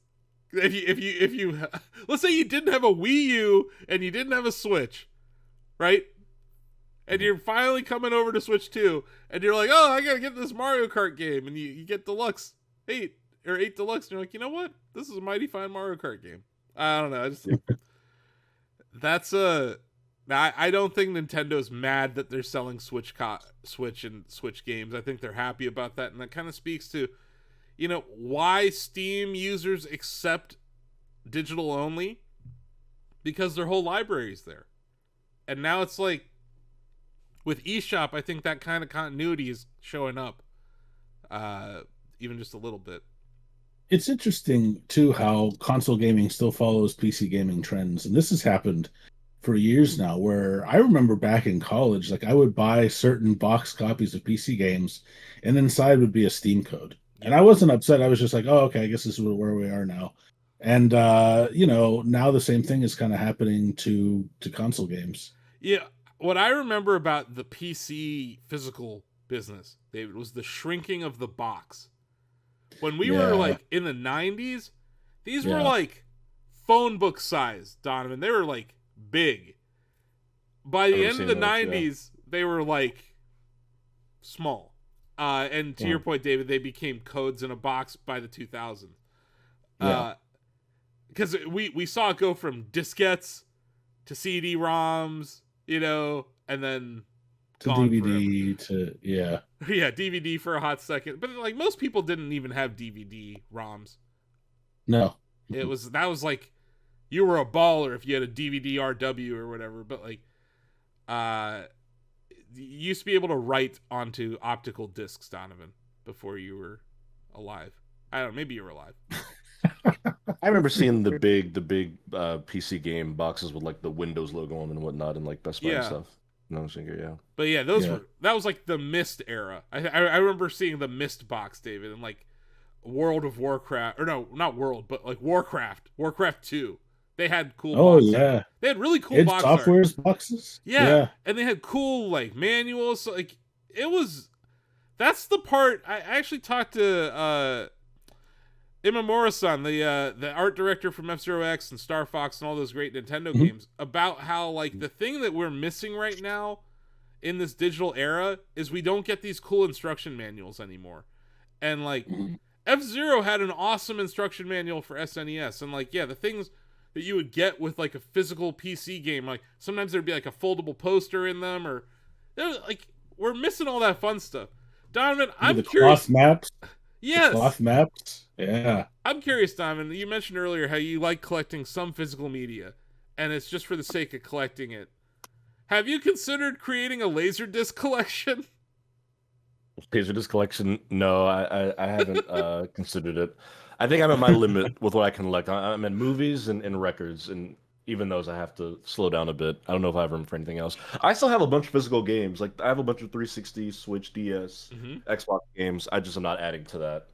If you let's say you didn't have a Wii U and you didn't have a Switch, right? And you're finally coming over to Switch 2, and you're like, oh, I gotta get this Mario Kart game, and you get Deluxe 8 or 8 Deluxe, and you're like, you know what? This is a mighty fine Mario Kart game. I don't know. I just that's I don't think Nintendo's mad that they're selling Switch and Switch games. I think they're happy about that, and that kind of speaks to, why Steam users accept digital only, because their whole library is there. And now it's like with eShop, I think that kind of continuity is showing up, even just a little bit. It's interesting too how console gaming still follows PC gaming trends, and this has happened for years now. Where I remember back in college, like I would buy certain box copies of PC games, and inside would be a Steam code, and I wasn't upset. I was just like, oh, okay, I guess this is where we are now. And now the same thing is kind of happening to console games. Yeah, what I remember about the PC physical business, David, was the shrinking of the box. When we were Yeah, like in the 90s, these were yeah. like phone book size, Donovan. They were like big. By I the remember end of seeing the those. Yeah. 90s, they were like small. And to Yeah. your point, David, they became codes in a box by the 2000s. Yeah. Because we saw it go from diskettes to CD-ROMs, and then To gone forever. DVD to yeah. Yeah, DVD for a hot second, but like most people didn't even have DVD ROMs. No. That was like you were a baller if you had a DVD RW or whatever. But like, you used to be able to write onto optical discs, Donovan, before you were alive. I don't know, maybe you were alive. I remember seeing the big PC game boxes with like the Windows logo on them and whatnot, and like Best Buy and Yeah, stuff. No, I'm thinking, yeah. but yeah, Yeah. that was like the Myst era. I remember seeing the Myst box, David, and like World of Warcraft, or no, not World, but like Warcraft 2. They had cool Oh box art. yeah. They had really cool Id box art. Software's boxes. Yeah, Yeah. and they had cool like manuals. So, like it was. That's the part I actually talked to Imamura-san, the art director from F-Zero X and Star Fox and all those great Nintendo Mhm. games, about how like the thing that we're missing right now in this digital era is we don't get these cool instruction manuals anymore. And like Mhm. F-Zero had an awesome instruction manual for SNES, and like the things that you would get with like a physical PC game, like sometimes there'd be like a foldable poster in them, or like we're missing all that fun stuff. Donovan, Maybe I'm the curious. cloth maps. The Yes, cloth maps. Yeah. I'm curious, Donovan. You mentioned earlier how you like collecting some physical media, and it's just for the sake of collecting it. Have you considered creating a Laserdisc collection? Laserdisc collection? No, I haven't considered it. I think I'm at my limit with what I can collect. I'm in movies and records, and even those I have to slow down a bit. I don't know if I have room for anything else. I still have a bunch of physical games. Like I have a bunch of 360, Switch, DS, Mm-hmm. Xbox games. I just am not adding to that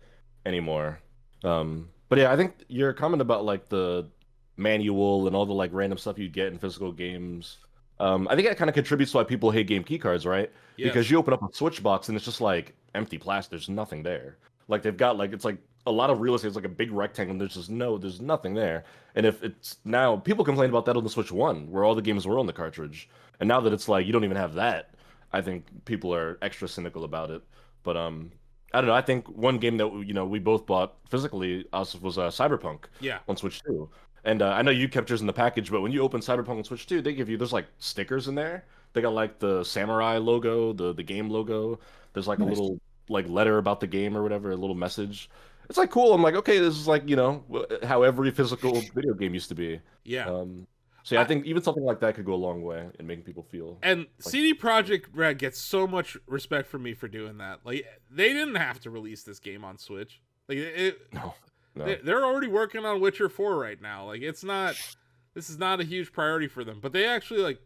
anymore. But yeah, I think your comment about like the manual and all the like random stuff you get in physical games. I think that kind of contributes to why people hate game key cards, right? Because Yes. you open up a Switch box and it's just like empty plastic. There's nothing there. Like they've got like it's like a lot of real estate. It's like a big rectangle. And there's nothing there. And if it's now people complain about that on the Switch One, where all the games were on the cartridge, and now that it's like you don't even have that, I think people are extra cynical about it. But I don't know. I think one game that we both bought physically us was Cyberpunk Yeah. on Switch 2. And I know you kept yours in the package, but when you open Cyberpunk on Switch 2, they give you there's like stickers in there. They got like the samurai logo, the game logo. There's like a Nice. little like letter about the game or whatever, a little message. It's like cool. I'm like, okay, this is like how every physical video game used to be. Yeah. Um, so yeah, I I, think even something like that could go a long way in making people feel and like CD Projekt Red gets so much respect from me for doing that. Like they didn't have to release this game on Switch. Like no, no. they're already working on Witcher 4 right now. Like this is not a huge priority for them, but they actually like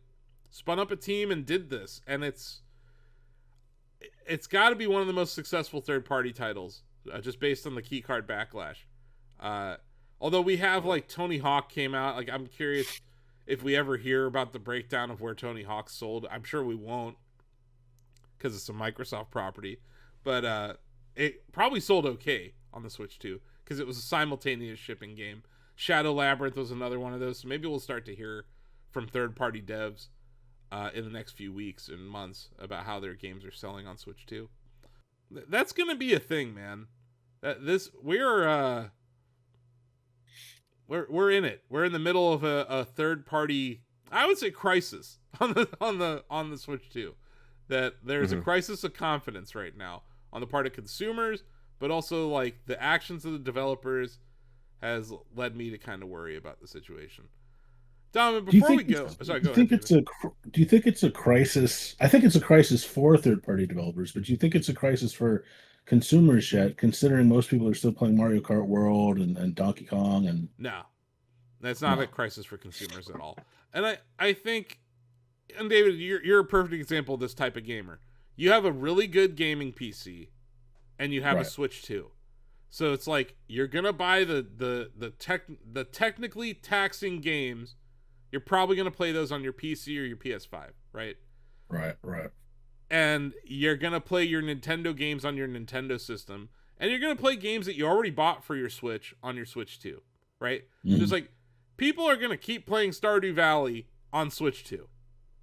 spun up a team and did this, and it's got to be one of the most successful third-party titles, just based on the keycard backlash. Although we have like Tony Hawk came out, like I'm curious if we ever hear about the breakdown of where Tony Hawk sold. I'm sure we won't because it's a Microsoft property, but it probably sold okay on the Switch too because it was a simultaneous shipping game. Shadow Labyrinth was another one of those, so maybe we'll start to hear from third-party devs in the next few weeks and months about how their games are selling on Switch 2. That's gonna be a thing, man. We're in it. We're in the middle of a third-party, I would say, crisis on the Switch 2. That there's a crisis of confidence right now on the part of consumers, but also like the actions of the developers has led me to kind of worry about the situation. Donovan, before we go, sorry, go ahead. Do you think it's a crisis? I think it's a crisis for third-party developers, but do you think it's a crisis for consumers yet, considering most people are still playing Mario Kart World and Donkey Kong and No, that's not a crisis for consumers at all. And I think, and David, you're a perfect example of this type of gamer. You have a really good gaming PC, and you have a Switch 2. So it's like you're gonna buy the technically taxing games. You're probably gonna play those on your PC or your PS5, right? Right, right. And you're gonna play your Nintendo games on your Nintendo system, and you're gonna play games that you already bought for your Switch on your Switch 2, right? There's Mhm. like people are gonna keep playing Stardew Valley on Switch 2.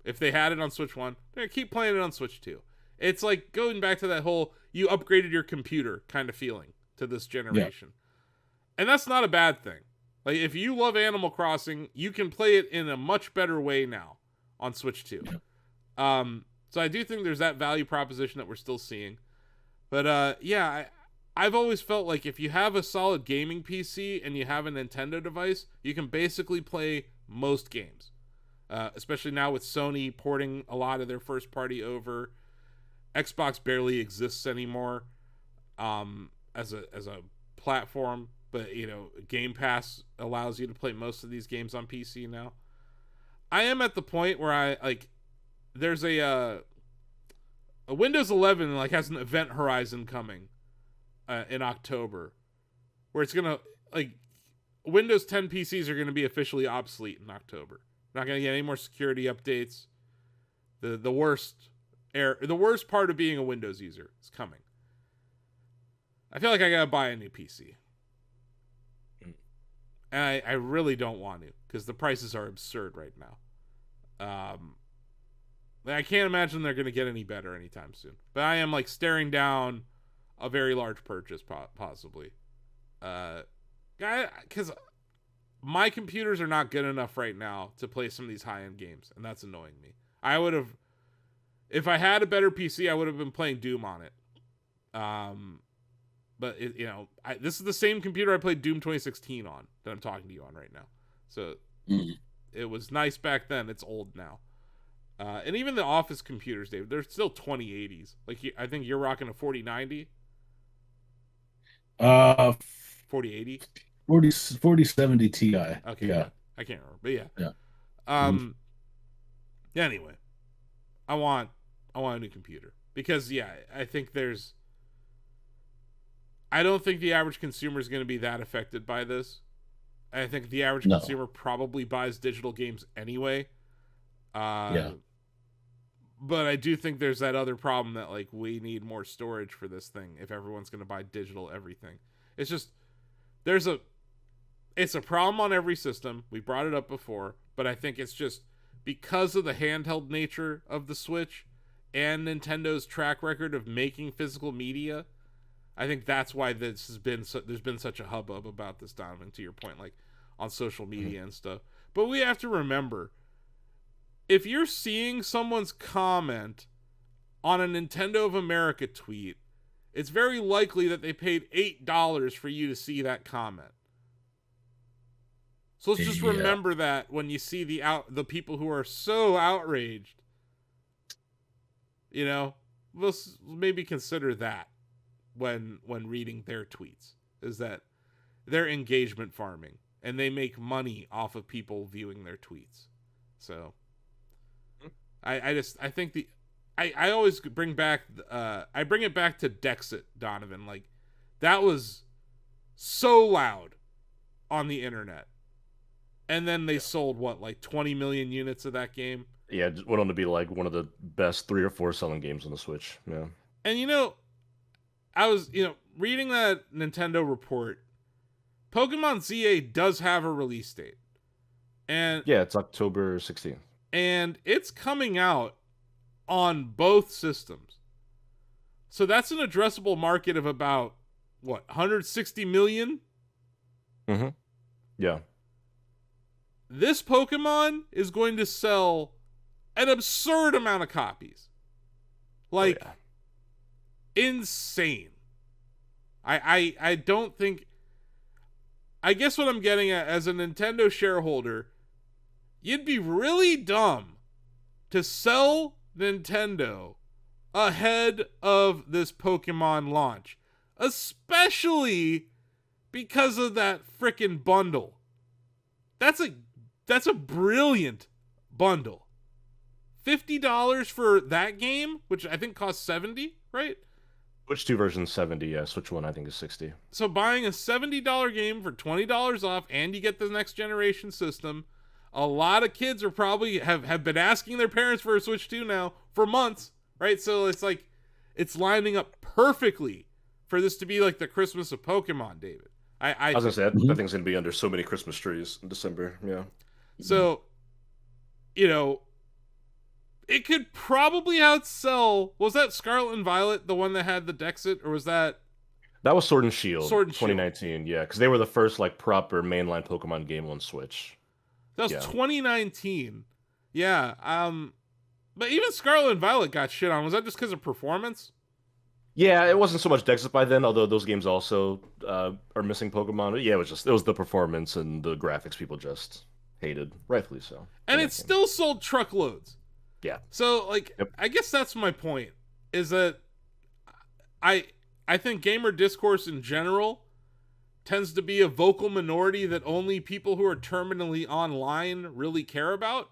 If they had it on Switch 1, they're gonna keep playing it on Switch 2. It's like going back to that whole you upgraded your computer kind of feeling to this Yeah. generation. And that's not a bad thing. Like if you love Animal Crossing, you can play it in a much better way now on Switch 2. Yeah. So I do think there's that value proposition that we're still seeing. But yeah, I've always felt like if you have a solid gaming PC and you have a Nintendo device, you can basically play most games. Especially now with Sony porting a lot of their first party over. Xbox barely exists anymore as a platform, but you know, Game Pass allows you to play most of these games on PC now. I am at the point where I like there's a Windows 11 like has an event horizon coming in October where it's gonna like Windows 10 PCs are gonna be officially obsolete in October. Not gonna get any more security updates. The worst part of being a Windows user is coming. I feel like I gotta buy a new PC, and I really don't want to because the prices are absurd right now. I can't imagine they're going to get any better anytime soon. But I am like staring down a very large purchase, possibly. Because my computers are not good enough right now to play some of these high end games, and that's annoying me. I would have, if I had a better PC, I would have been playing Doom on it. But this is the same computer I played Doom 2016 on that I'm talking to you on right now. So it was nice back then. It's old now. And even the office computers, Dave, they're still 2080s. Like I think you're rocking a 4090, Uh, 4080. 4070 Ti. Okay, Yeah. I can't remember, but yeah. Yeah. Yeah. Anyway, I want a new computer because I think I don't think the average consumer is going to be that affected by this. I think the average No. consumer probably buys digital games anyway. Yeah. But I do think there's that other problem that like we need more storage for this thing if everyone's going to buy digital everything. It's just it's a problem on every system. We brought it up before, but I think it's just because of the handheld nature of the Switch and Nintendo's track record of making physical media. I think that's why there's been such a hubbub about this, Donovan, to your point, like on social media and stuff. But we have to remember, if you're seeing someone's comment on a Nintendo of America tweet, it's very likely that they paid $8 for you to see that comment. So let's just remember that when you see the people who are so outraged, we'll maybe consider that when reading their tweets, is that they're engagement farming and they make money off of people viewing their tweets. So I think I always bring it back to Dexit, Donovan. Like that was so loud on the internet, and then they sold like 20 million units of that game. Yeah, it went on to be like one of the best 3 or 4 selling games on the Switch. Yeah. And I was reading that Nintendo report. Pokemon ZA does have a release date, and yeah, it's October 16th. And it's coming out on both systems. So that's an addressable market of about, 160 million? Mm-hmm. Yeah. This Pokemon is going to sell an absurd amount of copies. Like, insane. I don't think... I guess what I'm getting at, as a Nintendo shareholder, you'd be really dumb to sell Nintendo ahead of this Pokemon launch. Especially because of that frickin' bundle. That's a brilliant bundle. $50 for that game, which I think costs $70, right? Switch 2 version 70, yeah. Switch 1 I think is 60. So buying a $70 game for $20 off, and you get the next generation system, a lot of kids are probably have been asking their parents for a Switch 2 now for months, right? So it's like it's lining up perfectly for this to be like the Christmas of Pokemon, David. I was gonna say Mhm. that thing's gonna be under so many Christmas trees in December. Yeah, So, you know, it could probably outsell. Was that Scarlet and Violet the one that had the Dexit, or was that that was Sword and Shield, Sword and Shield? 2019. Yeah, because they were the first like proper mainline Pokemon game on Switch. That was Yeah. 2019. Yeah. But even Scarlet and Violet got shit on. Was that just because of performance? Yeah, it wasn't so much Dexit by then, although those games also are missing Pokemon. Yeah, it was the performance and the graphics people just hated, rightfully so. And it still sold truckloads. Yeah. So like, Yep. I guess that's my point. Is that I I think gamer discourse in general tends to be a vocal minority that only people who are terminally online really care about.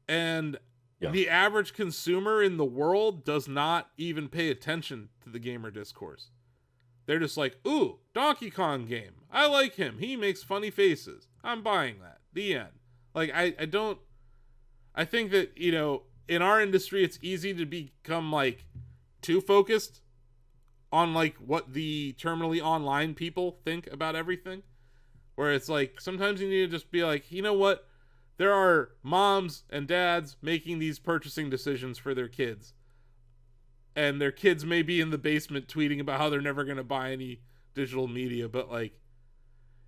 And Yeah. the average consumer in the world does not even pay attention to the gamer discourse. They're just like, ooh, Donkey Kong game. I like him. He makes funny faces. I'm buying that. The end. Like, I don't. I think that, you know, in our industry, it's easy to become, like, too focused on, like, what the terminally online people think about everything. Where it's like, sometimes you need to just be like, you know what? There are moms and dads making these purchasing decisions for their kids. And their kids may be in the basement tweeting about how they're never going to buy any digital media, but like,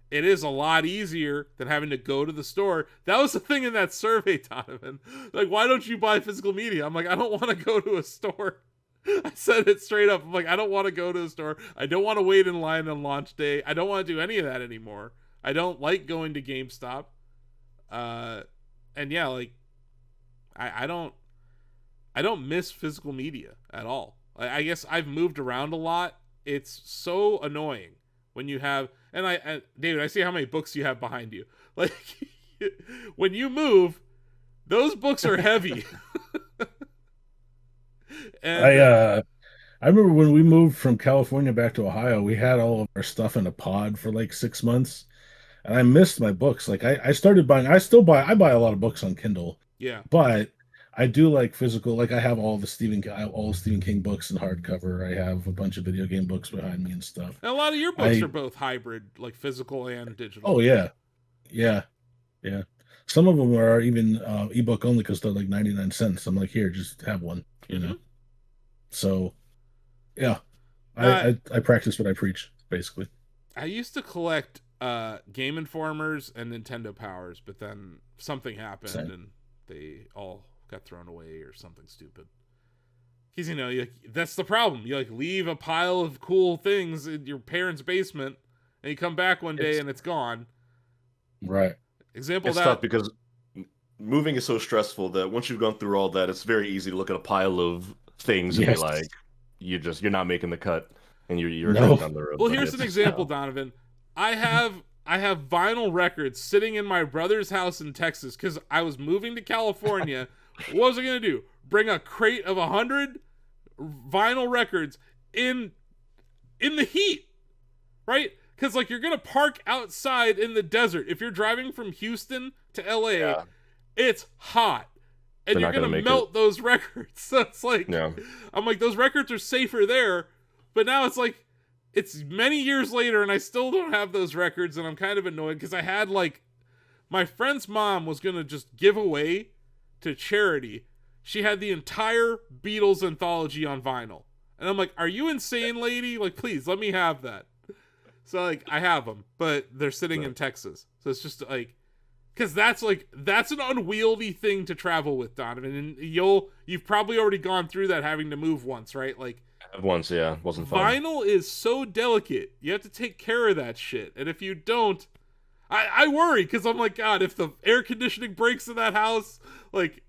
it is a lot easier than having to go to the store. That was the thing in that survey, Donovan. Like, why don't you buy physical media? I'm like, I don't want to go to a store. I said it straight up. I'm like, I don't want to go to a store. I don't want to wait in line on launch day. I don't want to do any of that anymore. I don't like going to GameStop. And yeah, like, I don't miss physical media at all. I guess I've moved around a lot. It's so annoying when you have, and David, I see how many books you have behind you. Like, when you move, those books are heavy. And I remember when we moved from California back to Ohio, we had all of our stuff in a pod for like 6 months, and I missed my books. Like I started buying. I buy a lot of books on Kindle, yeah, but I do like physical. Like I have all the Stephen King books in hardcover. I have a bunch of video game books behind me and stuff. and a lot of your books are both hybrid, like physical and digital. Oh yeah, yeah, yeah. Some of them are even ebook only because they're like 99 cents. I'm like, here, just have one, you know. So yeah, Uh, I practice what I preach, basically. I used to collect Game Informers and Nintendo Powers, but then something happened Same. and they all got thrown away or something stupid. Because, you know, that's the problem. You, like, leave a pile of cool things in your parents' basement, and you come back one day and it's gone. Right. Example It's of tough that. because moving is so stressful that once you've gone through all that, it's very easy to look at a pile of things and be Yes. like, you're not making the cut, and you're No. down the road. Well, But here's an it's- example, Donovan. I have vinyl records sitting in my brother's house in Texas because I was moving to California. What was I gonna do? Bring a crate of 100 vinyl records in the heat, right? Because like you're gonna park outside in the desert. If you're driving from Houston to LA, Yeah. it's hot, and They're you're not gonna gonna make melt those records. So it's like, Yeah. I'm like, those records are safer there, but now it's like, it's many years later, and I still don't have those records, and I'm kind of annoyed because I had like, my friend's mom was gonna just give away to charity. She had the entire Beatles anthology on vinyl, and I'm like, are you insane, lady? Like, please let me have that. So like, I have them, but they're sitting in Texas, so it's just like, because that's an unwieldy thing to travel with, Donovan, and you've probably already gone through that having to move once, right? Like, Once, yeah, wasn't fun. vinyl is so delicate. You have to take care of that shit, and if you don't, I worry because I'm like, God, if the air conditioning breaks in that house, like,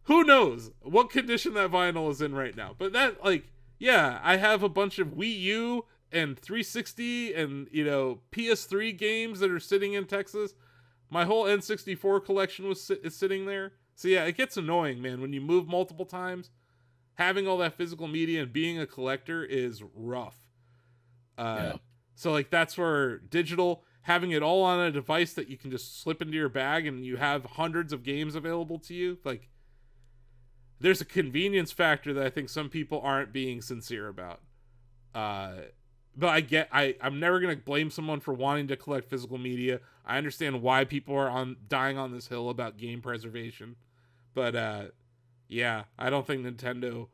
who knows what condition that vinyl is in right now. But that, like, yeah, I have a bunch of Wii U and 360 and, you know, PS3 games that are sitting in Texas. My whole N64 collection is sitting there. So yeah, it gets annoying, man, when you move multiple times. Having all that physical media and being a collector is rough. Yeah. So like, that's where digital, having it all on a device that you can just slip into your bag and you have hundreds of games available to you. Like, there's a convenience factor that I think some people aren't being sincere about. But I'm never gonna blame someone for wanting to collect physical media. I understand why people are dying on this hill about game preservation, but yeah, I don't think Nintendo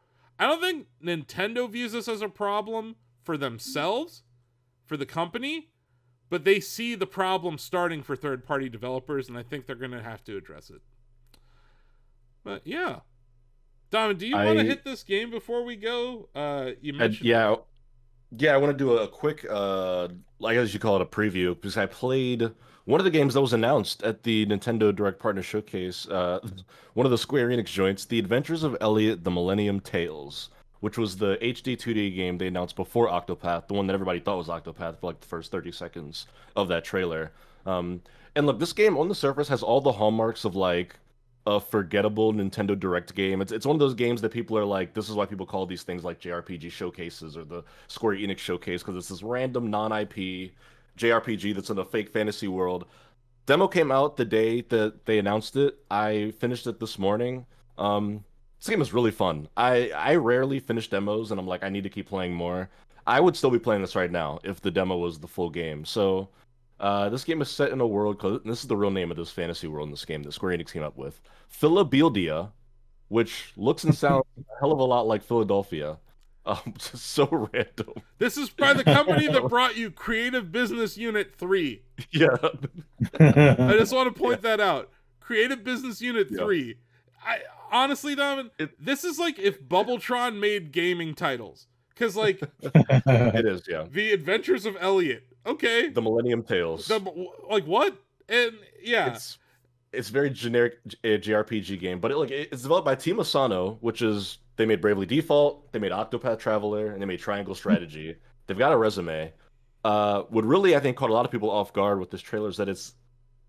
views this as a problem for themselves, for the company, but they see the problem starting for third-party developers, and I think they're gonna have to address it. But yeah, Dom, do you want to hit this game before we go? You mentioned yeah, I want to do a quick, I guess you call it a preview, because I played one of the games that was announced at the Nintendo Direct Partner Showcase, one of the Square Enix joints, The Adventures of Elliot, The Millennium Tales, which was the HD 2D game they announced before Octopath, the one that everybody thought was Octopath for like the first 30 seconds of that trailer. And look, this game on the surface has all the hallmarks of like a forgettable Nintendo Direct game. It's one of those games that people are like, this is why people call these things like JRPG showcases or the Square Enix showcase, because it's this random non-IP JRPG that's in a fake fantasy world. Demo came out the day that they announced it. I finished it this morning. This game is really fun. I rarely finish demos, and I'm like, I need to keep playing more. I would still be playing this right now if the demo was the full game. So, this game is set in a world called, this is the real name of this fantasy world in this game that Square Enix came up with, Philadelphia, which looks and sounds a hell of a lot like Philadelphia. Just so random. This is by the company that brought you Creative Business Unit 3. Yeah. I just want to point that out. Creative Business Unit 3. I honestly, Donovan, this is like if Bubbletron made gaming titles. Because, like, it is, yeah. The Adventures of Elliot. Okay. The Millennium Tales. Like, what? And, yeah. It's very generic JRPG game, but it's developed by Team Asano, which is, they made Bravely Default, they made Octopath Traveler, and they made Triangle Strategy. They've got a resume. What really, I think, caught a lot of people off guard with this trailer is that it's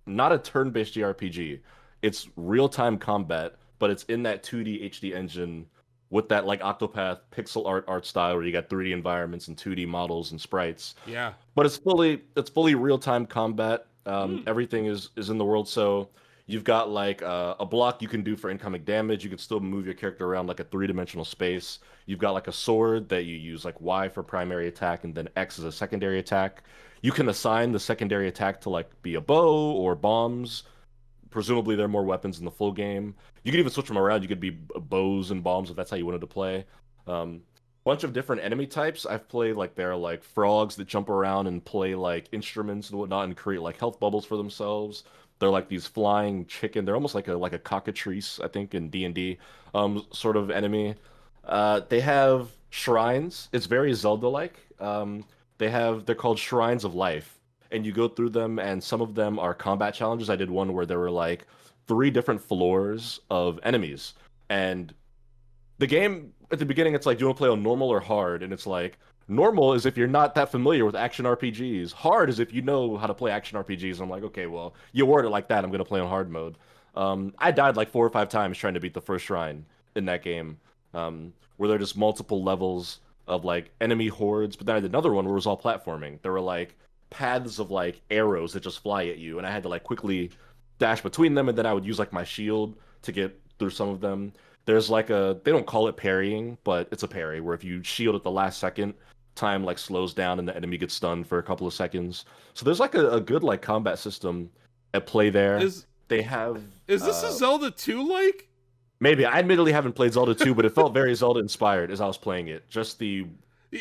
not a turn-based JRPG. It's real-time combat, but it's in that 2D HD engine with that like Octopath pixel art style where you got 3D environments and 2D models and sprites. Yeah. But it's fully real-time combat. Everything is in the world, so you've got like a block you can do for incoming damage. You can still move your character around like a three-dimensional space. You've got like a sword that you use like Y for primary attack and then X as a secondary attack. You can assign the secondary attack to like be a bow or bombs. Presumably there are more weapons in the full game. You could even switch them around. You could be bows and bombs if that's how you wanted to play. Bunch of different enemy types. I've played like there are like frogs that jump around and play like instruments and whatnot and create like health bubbles for themselves. They're like these flying chicken. They're almost like a cockatrice, I think, in D&D, sort of enemy. They have shrines. It's very Zelda-like. They're called Shrines of Life, and you go through them, and some of them are combat challenges. I did one where there were like 3 different floors of enemies, and the game at the beginning, it's like, do you want to play on normal or hard? And it's like, normal is if you're not that familiar with action RPGs. Hard is if you know how to play action RPGs. And I'm like, okay, well, you word it like that. I'm going to play on hard mode. I died like 4 or 5 times trying to beat the first shrine in that game, where there are just multiple levels of like enemy hordes. But then I did another one where it was all platforming. There were like paths of like arrows that just fly at you. And I had to like quickly dash between them. And then I would use like my shield to get through some of them. There's like they don't call it parrying, but it's a parry where if you shield at the last second, time like slows down and the enemy gets stunned for a couple of seconds. So there's like a good like combat system at play there. Is this a Zelda 2 like? Maybe. I admittedly haven't played Zelda 2, but it felt very Zelda inspired as I was playing it. Just the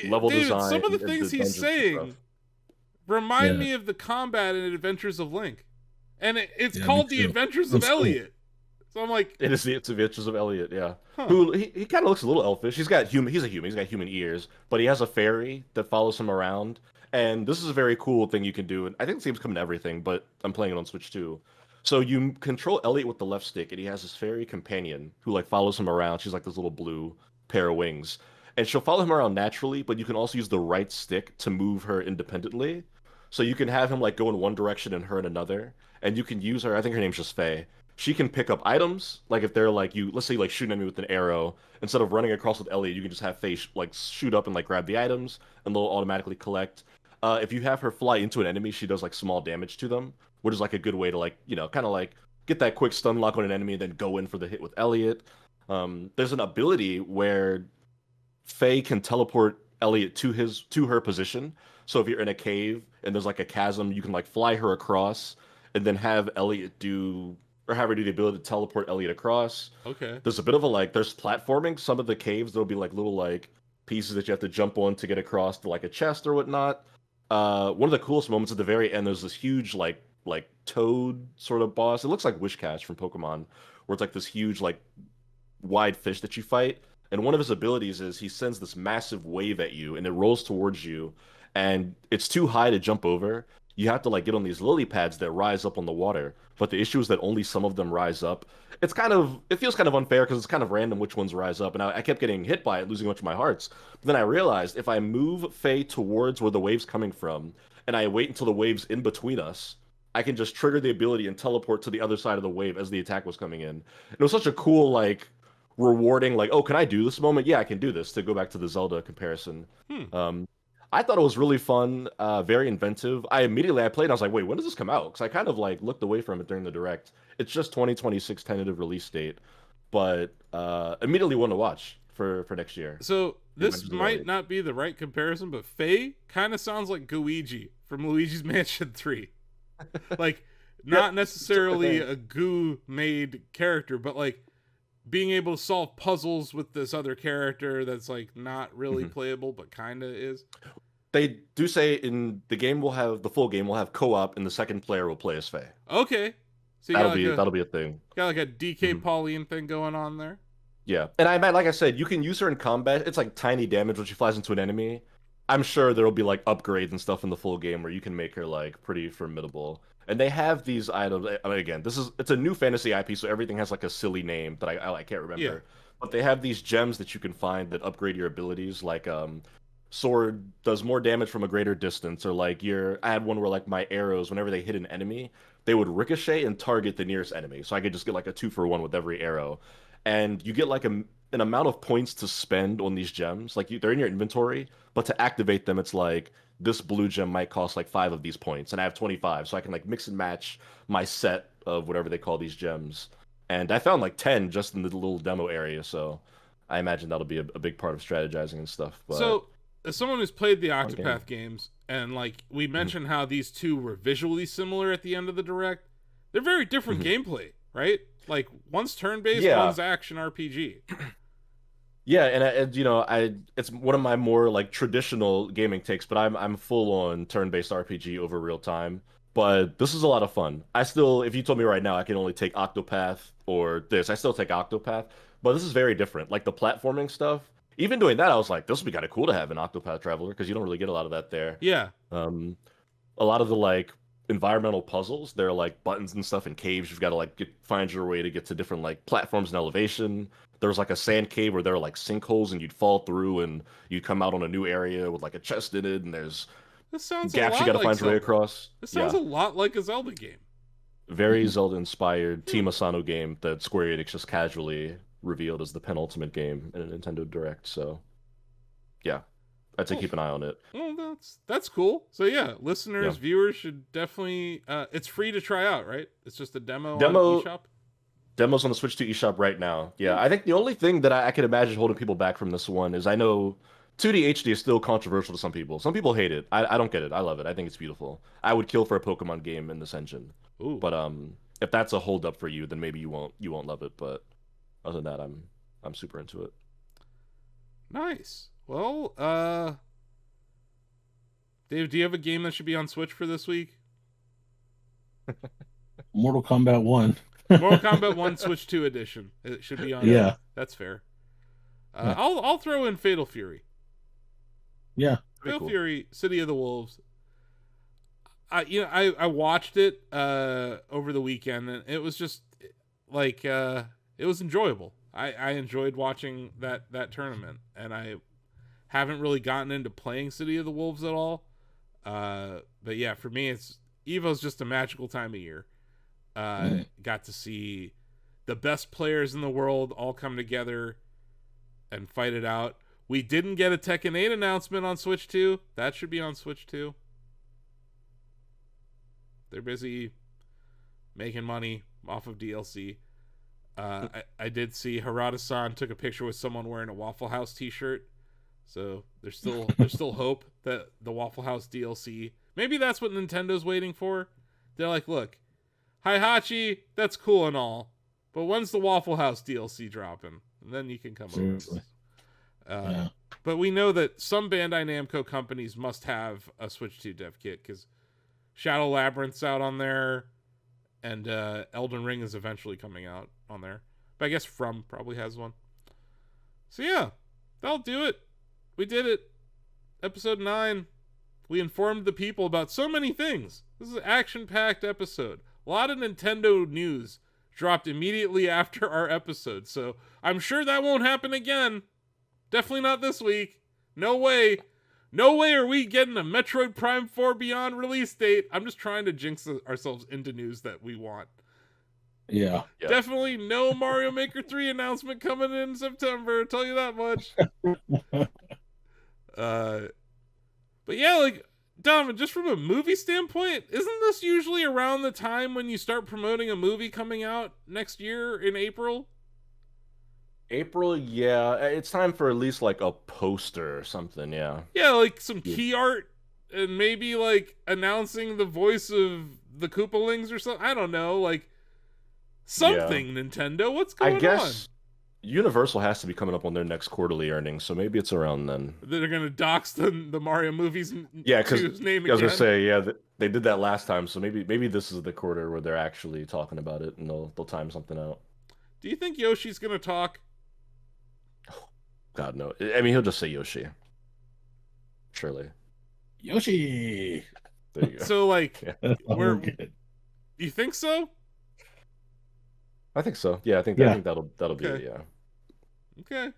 level design. Some of the things he's saying remind me of the combat in Adventures of Link. And it's called The Adventures of Elliot. So I'm like, it's the Adventures of Elliot, yeah. Huh. Who he kind of looks a little elfish. He's a human. He's got human ears, but he has a fairy that follows him around. And this is a very cool thing you can do. And I think the game's coming to everything, but I'm playing it on Switch too. So you control Elliot with the left stick, and he has this fairy companion who like follows him around. She's like this little blue pair of wings, and she'll follow him around naturally. But you can also use the right stick to move her independently. So you can have him like go in one direction and her in another, and you can use her. I think her name's just Faye. She can pick up items, like if they're like let's say you like shoot at me with an arrow, instead of running across with Elliot, you can just have Faye like shoot up and like grab the items, and they'll automatically collect. If you have her fly into an enemy, she does like small damage to them, which is like a good way to like, kind of like get that quick stun lock on an enemy and then go in for the hit with Elliot. There's an ability where Faye can teleport Elliot to her position. So if you're in a cave and there's like a chasm, you can like fly her across and then have Elliot do or have her do the ability to teleport Elliot across. Okay. There's a bit of a like there's platforming. Some of the caves there'll be like little like pieces that you have to jump on to get across to like a chest or whatnot. One of the coolest moments at the very end, there's this huge like toad sort of boss. It looks like Wishcash from Pokemon, where it's like this huge like wide fish that you fight. And one of his abilities is he sends this massive wave at you and it rolls towards you and it's too high to jump over. You have to like get on these lily pads that rise up on the water. But the issue is that only some of them rise up. It feels kind of unfair because it's kind of random which ones rise up. And I kept getting hit by it, losing a bunch of my hearts. But then I realized if I move Faye towards where the wave's coming from and I wait until the wave's in between us, I can just trigger the ability and teleport to the other side of the wave as the attack was coming in. It was such a cool, like, rewarding, like, oh, can I do this moment? Yeah, I can do this, to go back to the Zelda comparison. Hmm. I thought it was really fun, very inventive. I played and I was like, wait, when does this come out? Because I kind of like looked away from it during the direct. It's just 2026 tentative release date, but immediately want to watch for next year. So this might not be the right comparison, but Faye kind of sounds like Luigi from Luigi's Mansion 3. Like, not necessarily a goo made character, but like being able to solve puzzles with this other character that's like not really playable, but kind of is. They do say in the game the full game will have co-op, and the second player will play as Faye. Okay, so That'll be a thing. Got like a DK Pauline thing going on there. Yeah, and like I said, you can use her in combat. It's like tiny damage when she flies into an enemy. I'm sure there'll be like upgrades and stuff in the full game where you can make her like pretty formidable. And they have these items. I mean, again, it's a new fantasy IP, so everything has like a silly name that I can't remember. Yeah. But they have these gems that you can find that upgrade your abilities. Like sword does more damage from a greater distance, or like I had one where like my arrows, whenever they hit an enemy, they would ricochet and target the nearest enemy. So I could just get like a 2-for-1 with every arrow. And you get like an amount of points to spend on these gems. Like they're in your inventory, but to activate them, it's like this blue gem might cost like 5 of these points, and I have 25, so I can like mix and match my set of whatever they call these gems. And I found like 10 just in the little demo area, so I imagine that'll be a big part of strategizing and stuff. But so, as someone who's played the Octopath games, and like we mentioned how these two were visually similar at the end of the direct, they're very different gameplay, right? Like one's turn-based, one's action RPG. Yeah, and it's one of my more like traditional gaming takes, but I'm full on turn-based RPG over real time. But this is a lot of fun. If you told me right now I can only take Octopath or this, I still take Octopath. But this is very different. Like the platforming stuff. Even doing that, I was like, this would be kind of cool to have an Octopath Traveler because you don't really get a lot of that there. Yeah. A lot of the like environmental puzzles, there are like buttons and stuff in caves. You've got to like find your way to get to different like platforms and elevation. There was like a sand cave where there were like sinkholes and you'd fall through and you'd come out on a new area with like a chest in it, and there's gaps you got to find your way across. This sounds a lot like a Zelda game. Very Zelda inspired Team Asano game that Square Enix just casually revealed as the penultimate game in a Nintendo Direct. So yeah, I'd say keep an eye on it. Well, that's cool. So yeah, listeners, viewers should definitely. It's free to try out, right? It's just a demo on eShop. Demo's on the Switch 2 eShop right now. Yeah, I think the only thing that I can imagine holding people back from this one is I know 2D HD is still controversial to some people. Some people hate it. I don't get it. I love it. I think it's beautiful. I would kill for a Pokemon game in this engine. Ooh. But if that's a hold up for you, then maybe you won't love it. But other than that, I'm super into it. Nice. Well, Dave, do you have a game that should be on Switch for this week? Mortal Kombat 1. Mortal Kombat 1 Switch 2 edition. It should be on. Yeah. That's fair. I'll throw in Fatal Fury. Yeah. Fatal Fury, City of the Wolves. I watched it over the weekend, and it was just like it was enjoyable. I enjoyed watching that tournament, and I haven't really gotten into playing City of the Wolves at all. But yeah, for me, EVO's just a magical time of year. Got to see the best players in the world all come together and fight it out. We didn't get a Tekken 8 announcement on Switch 2. That should be on Switch 2. They're busy making money off of DLC. I did see Harada-san took a picture with someone wearing a Waffle House t-shirt. So there's still hope that the Waffle House DLC, maybe that's what Nintendo's waiting for. They're like, look, Hihachi, that's cool and all, but when's the Waffle House DLC dropping? And then you can come Seriously. over. Yeah. But we know that some Bandai Namco companies must have a Switch 2 dev kit, because Shadow Labyrinth's out on there, and Elden Ring is eventually coming out on there. But I guess From probably has one. So yeah, that'll do it. We did it. Episode 9. We informed the people about so many things. This is an action-packed episode. A lot of Nintendo news dropped immediately after our episode, so I'm sure that won't happen again. Definitely not this week. No way. No way are we getting a Metroid Prime 4 Beyond release date. I'm just trying to jinx ourselves into news that we want. Yeah. Definitely no Mario Maker 3 announcement coming in September. I'll tell you that much. But yeah, like, Donovan, just from a movie standpoint, isn't this usually around the time when you start promoting a movie coming out next year in April? April, yeah. It's time for at least like a poster or something, yeah. Yeah, like some key art and maybe like announcing the voice of the Koopalings or something. I don't know, like something, Nintendo. What's going on? I guess Universal has to be coming up on their next quarterly earnings, so maybe it's around then. They're gonna dox the Mario movies. Yeah, because name I was again. gonna say, yeah, they did that last time, so maybe this is the quarter where they're actually talking about it and they'll time something out. Do you think Yoshi's gonna talk? God no. I mean, he'll just say Yoshi. Surely. Yoshi. There you go. So like, That's all Where- we're getting. you think so? I think so. Yeah, I think Yeah. that'll be Okay. it, yeah. Okay.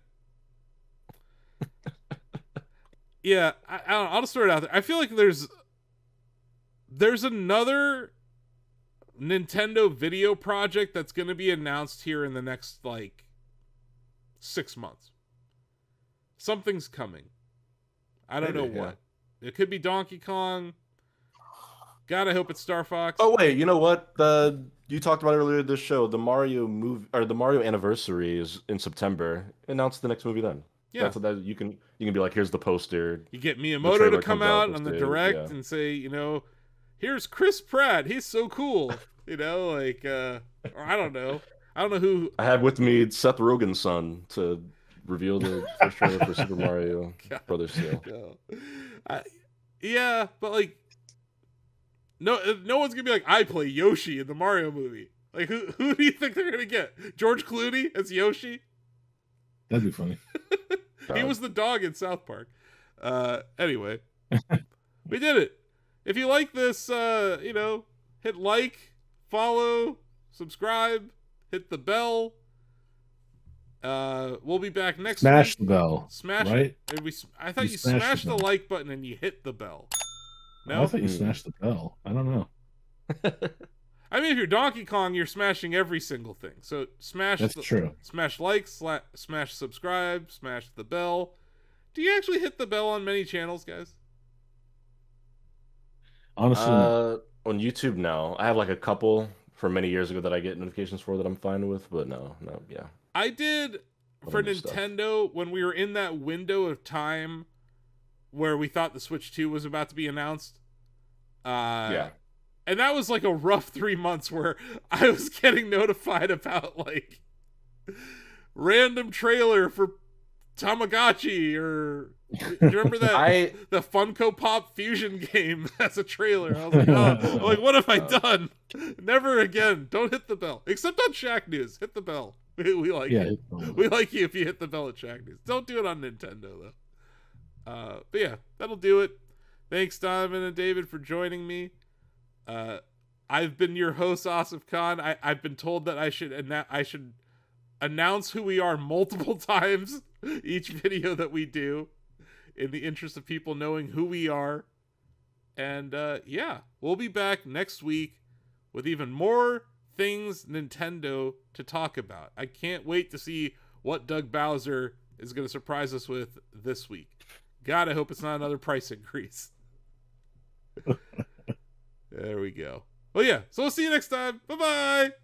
Yeah, I don't know, I'll just throw it out there. I feel like there's another Nintendo video project that's going to be announced here in the next, like, 6 months. Something's coming. I don't Maybe, know yeah. what. It could be Donkey Kong. God, I hope it's Star Fox. Oh wait, you know what? You talked about earlier this show. The Mario movie or the Mario anniversary is in September. Announce the next movie then. Yeah. That's that you can be like, here's the poster. You get Miyamoto trailer to come comes out out on the this direct day, yeah. and say, you know, here's Chris Pratt. He's so cool. You know, like, or I don't know. I don't know who. I have with me Seth Rogen's son to reveal the first trailer for Super Mario Brothers 2. No. Yeah, but like, no one's gonna be like, I play Yoshi in the Mario movie. Like, who do you think they're gonna get? George Clooney as Yoshi? That'd be funny. He was the dog in South Park. Anyway, we did it. If you like this, you know, hit like, follow, subscribe, hit the bell. We'll be back next Smash week. the bell. Smash right? it. I thought you smashed smashed the the bell. like button and you hit the bell. Oh, No? I thought you smashed the bell. I don't know. I mean, if you're Donkey Kong, you're smashing every single thing. So smash. That's true. Smash like, smash subscribe, smash the bell. Do you actually hit the bell on many channels, guys? Honestly, no. On YouTube, no. I have like a couple from many years ago that I get notifications for that I'm fine with, but no, yeah. I did for Other stuff. Nintendo when we were in that window of time where we thought the Switch 2 was about to be announced. Yeah. And that was like a rough 3 months where I was getting notified about like random trailer for Tamagotchi or do you remember that the Funko Pop Fusion game as a trailer? I was like, I'm like, what have I done? Never again. Don't hit the bell. Except on Shacknews. Hit the bell. We like you. We like you if you hit the bell at Shacknews. Don't do it on Nintendo though. But yeah, that'll do it. Thanks, Donovan and David, for joining me. I've been your host, Asif Khan. I've been told that I should announce who we are multiple times each video that we do in the interest of people knowing who we are. And yeah, we'll be back next week with even more things Nintendo to talk about. I can't wait to see what Doug Bowser is going to surprise us with this week. God, I hope it's not another price increase. There we go. Well, yeah. So we'll see you next time. Bye bye.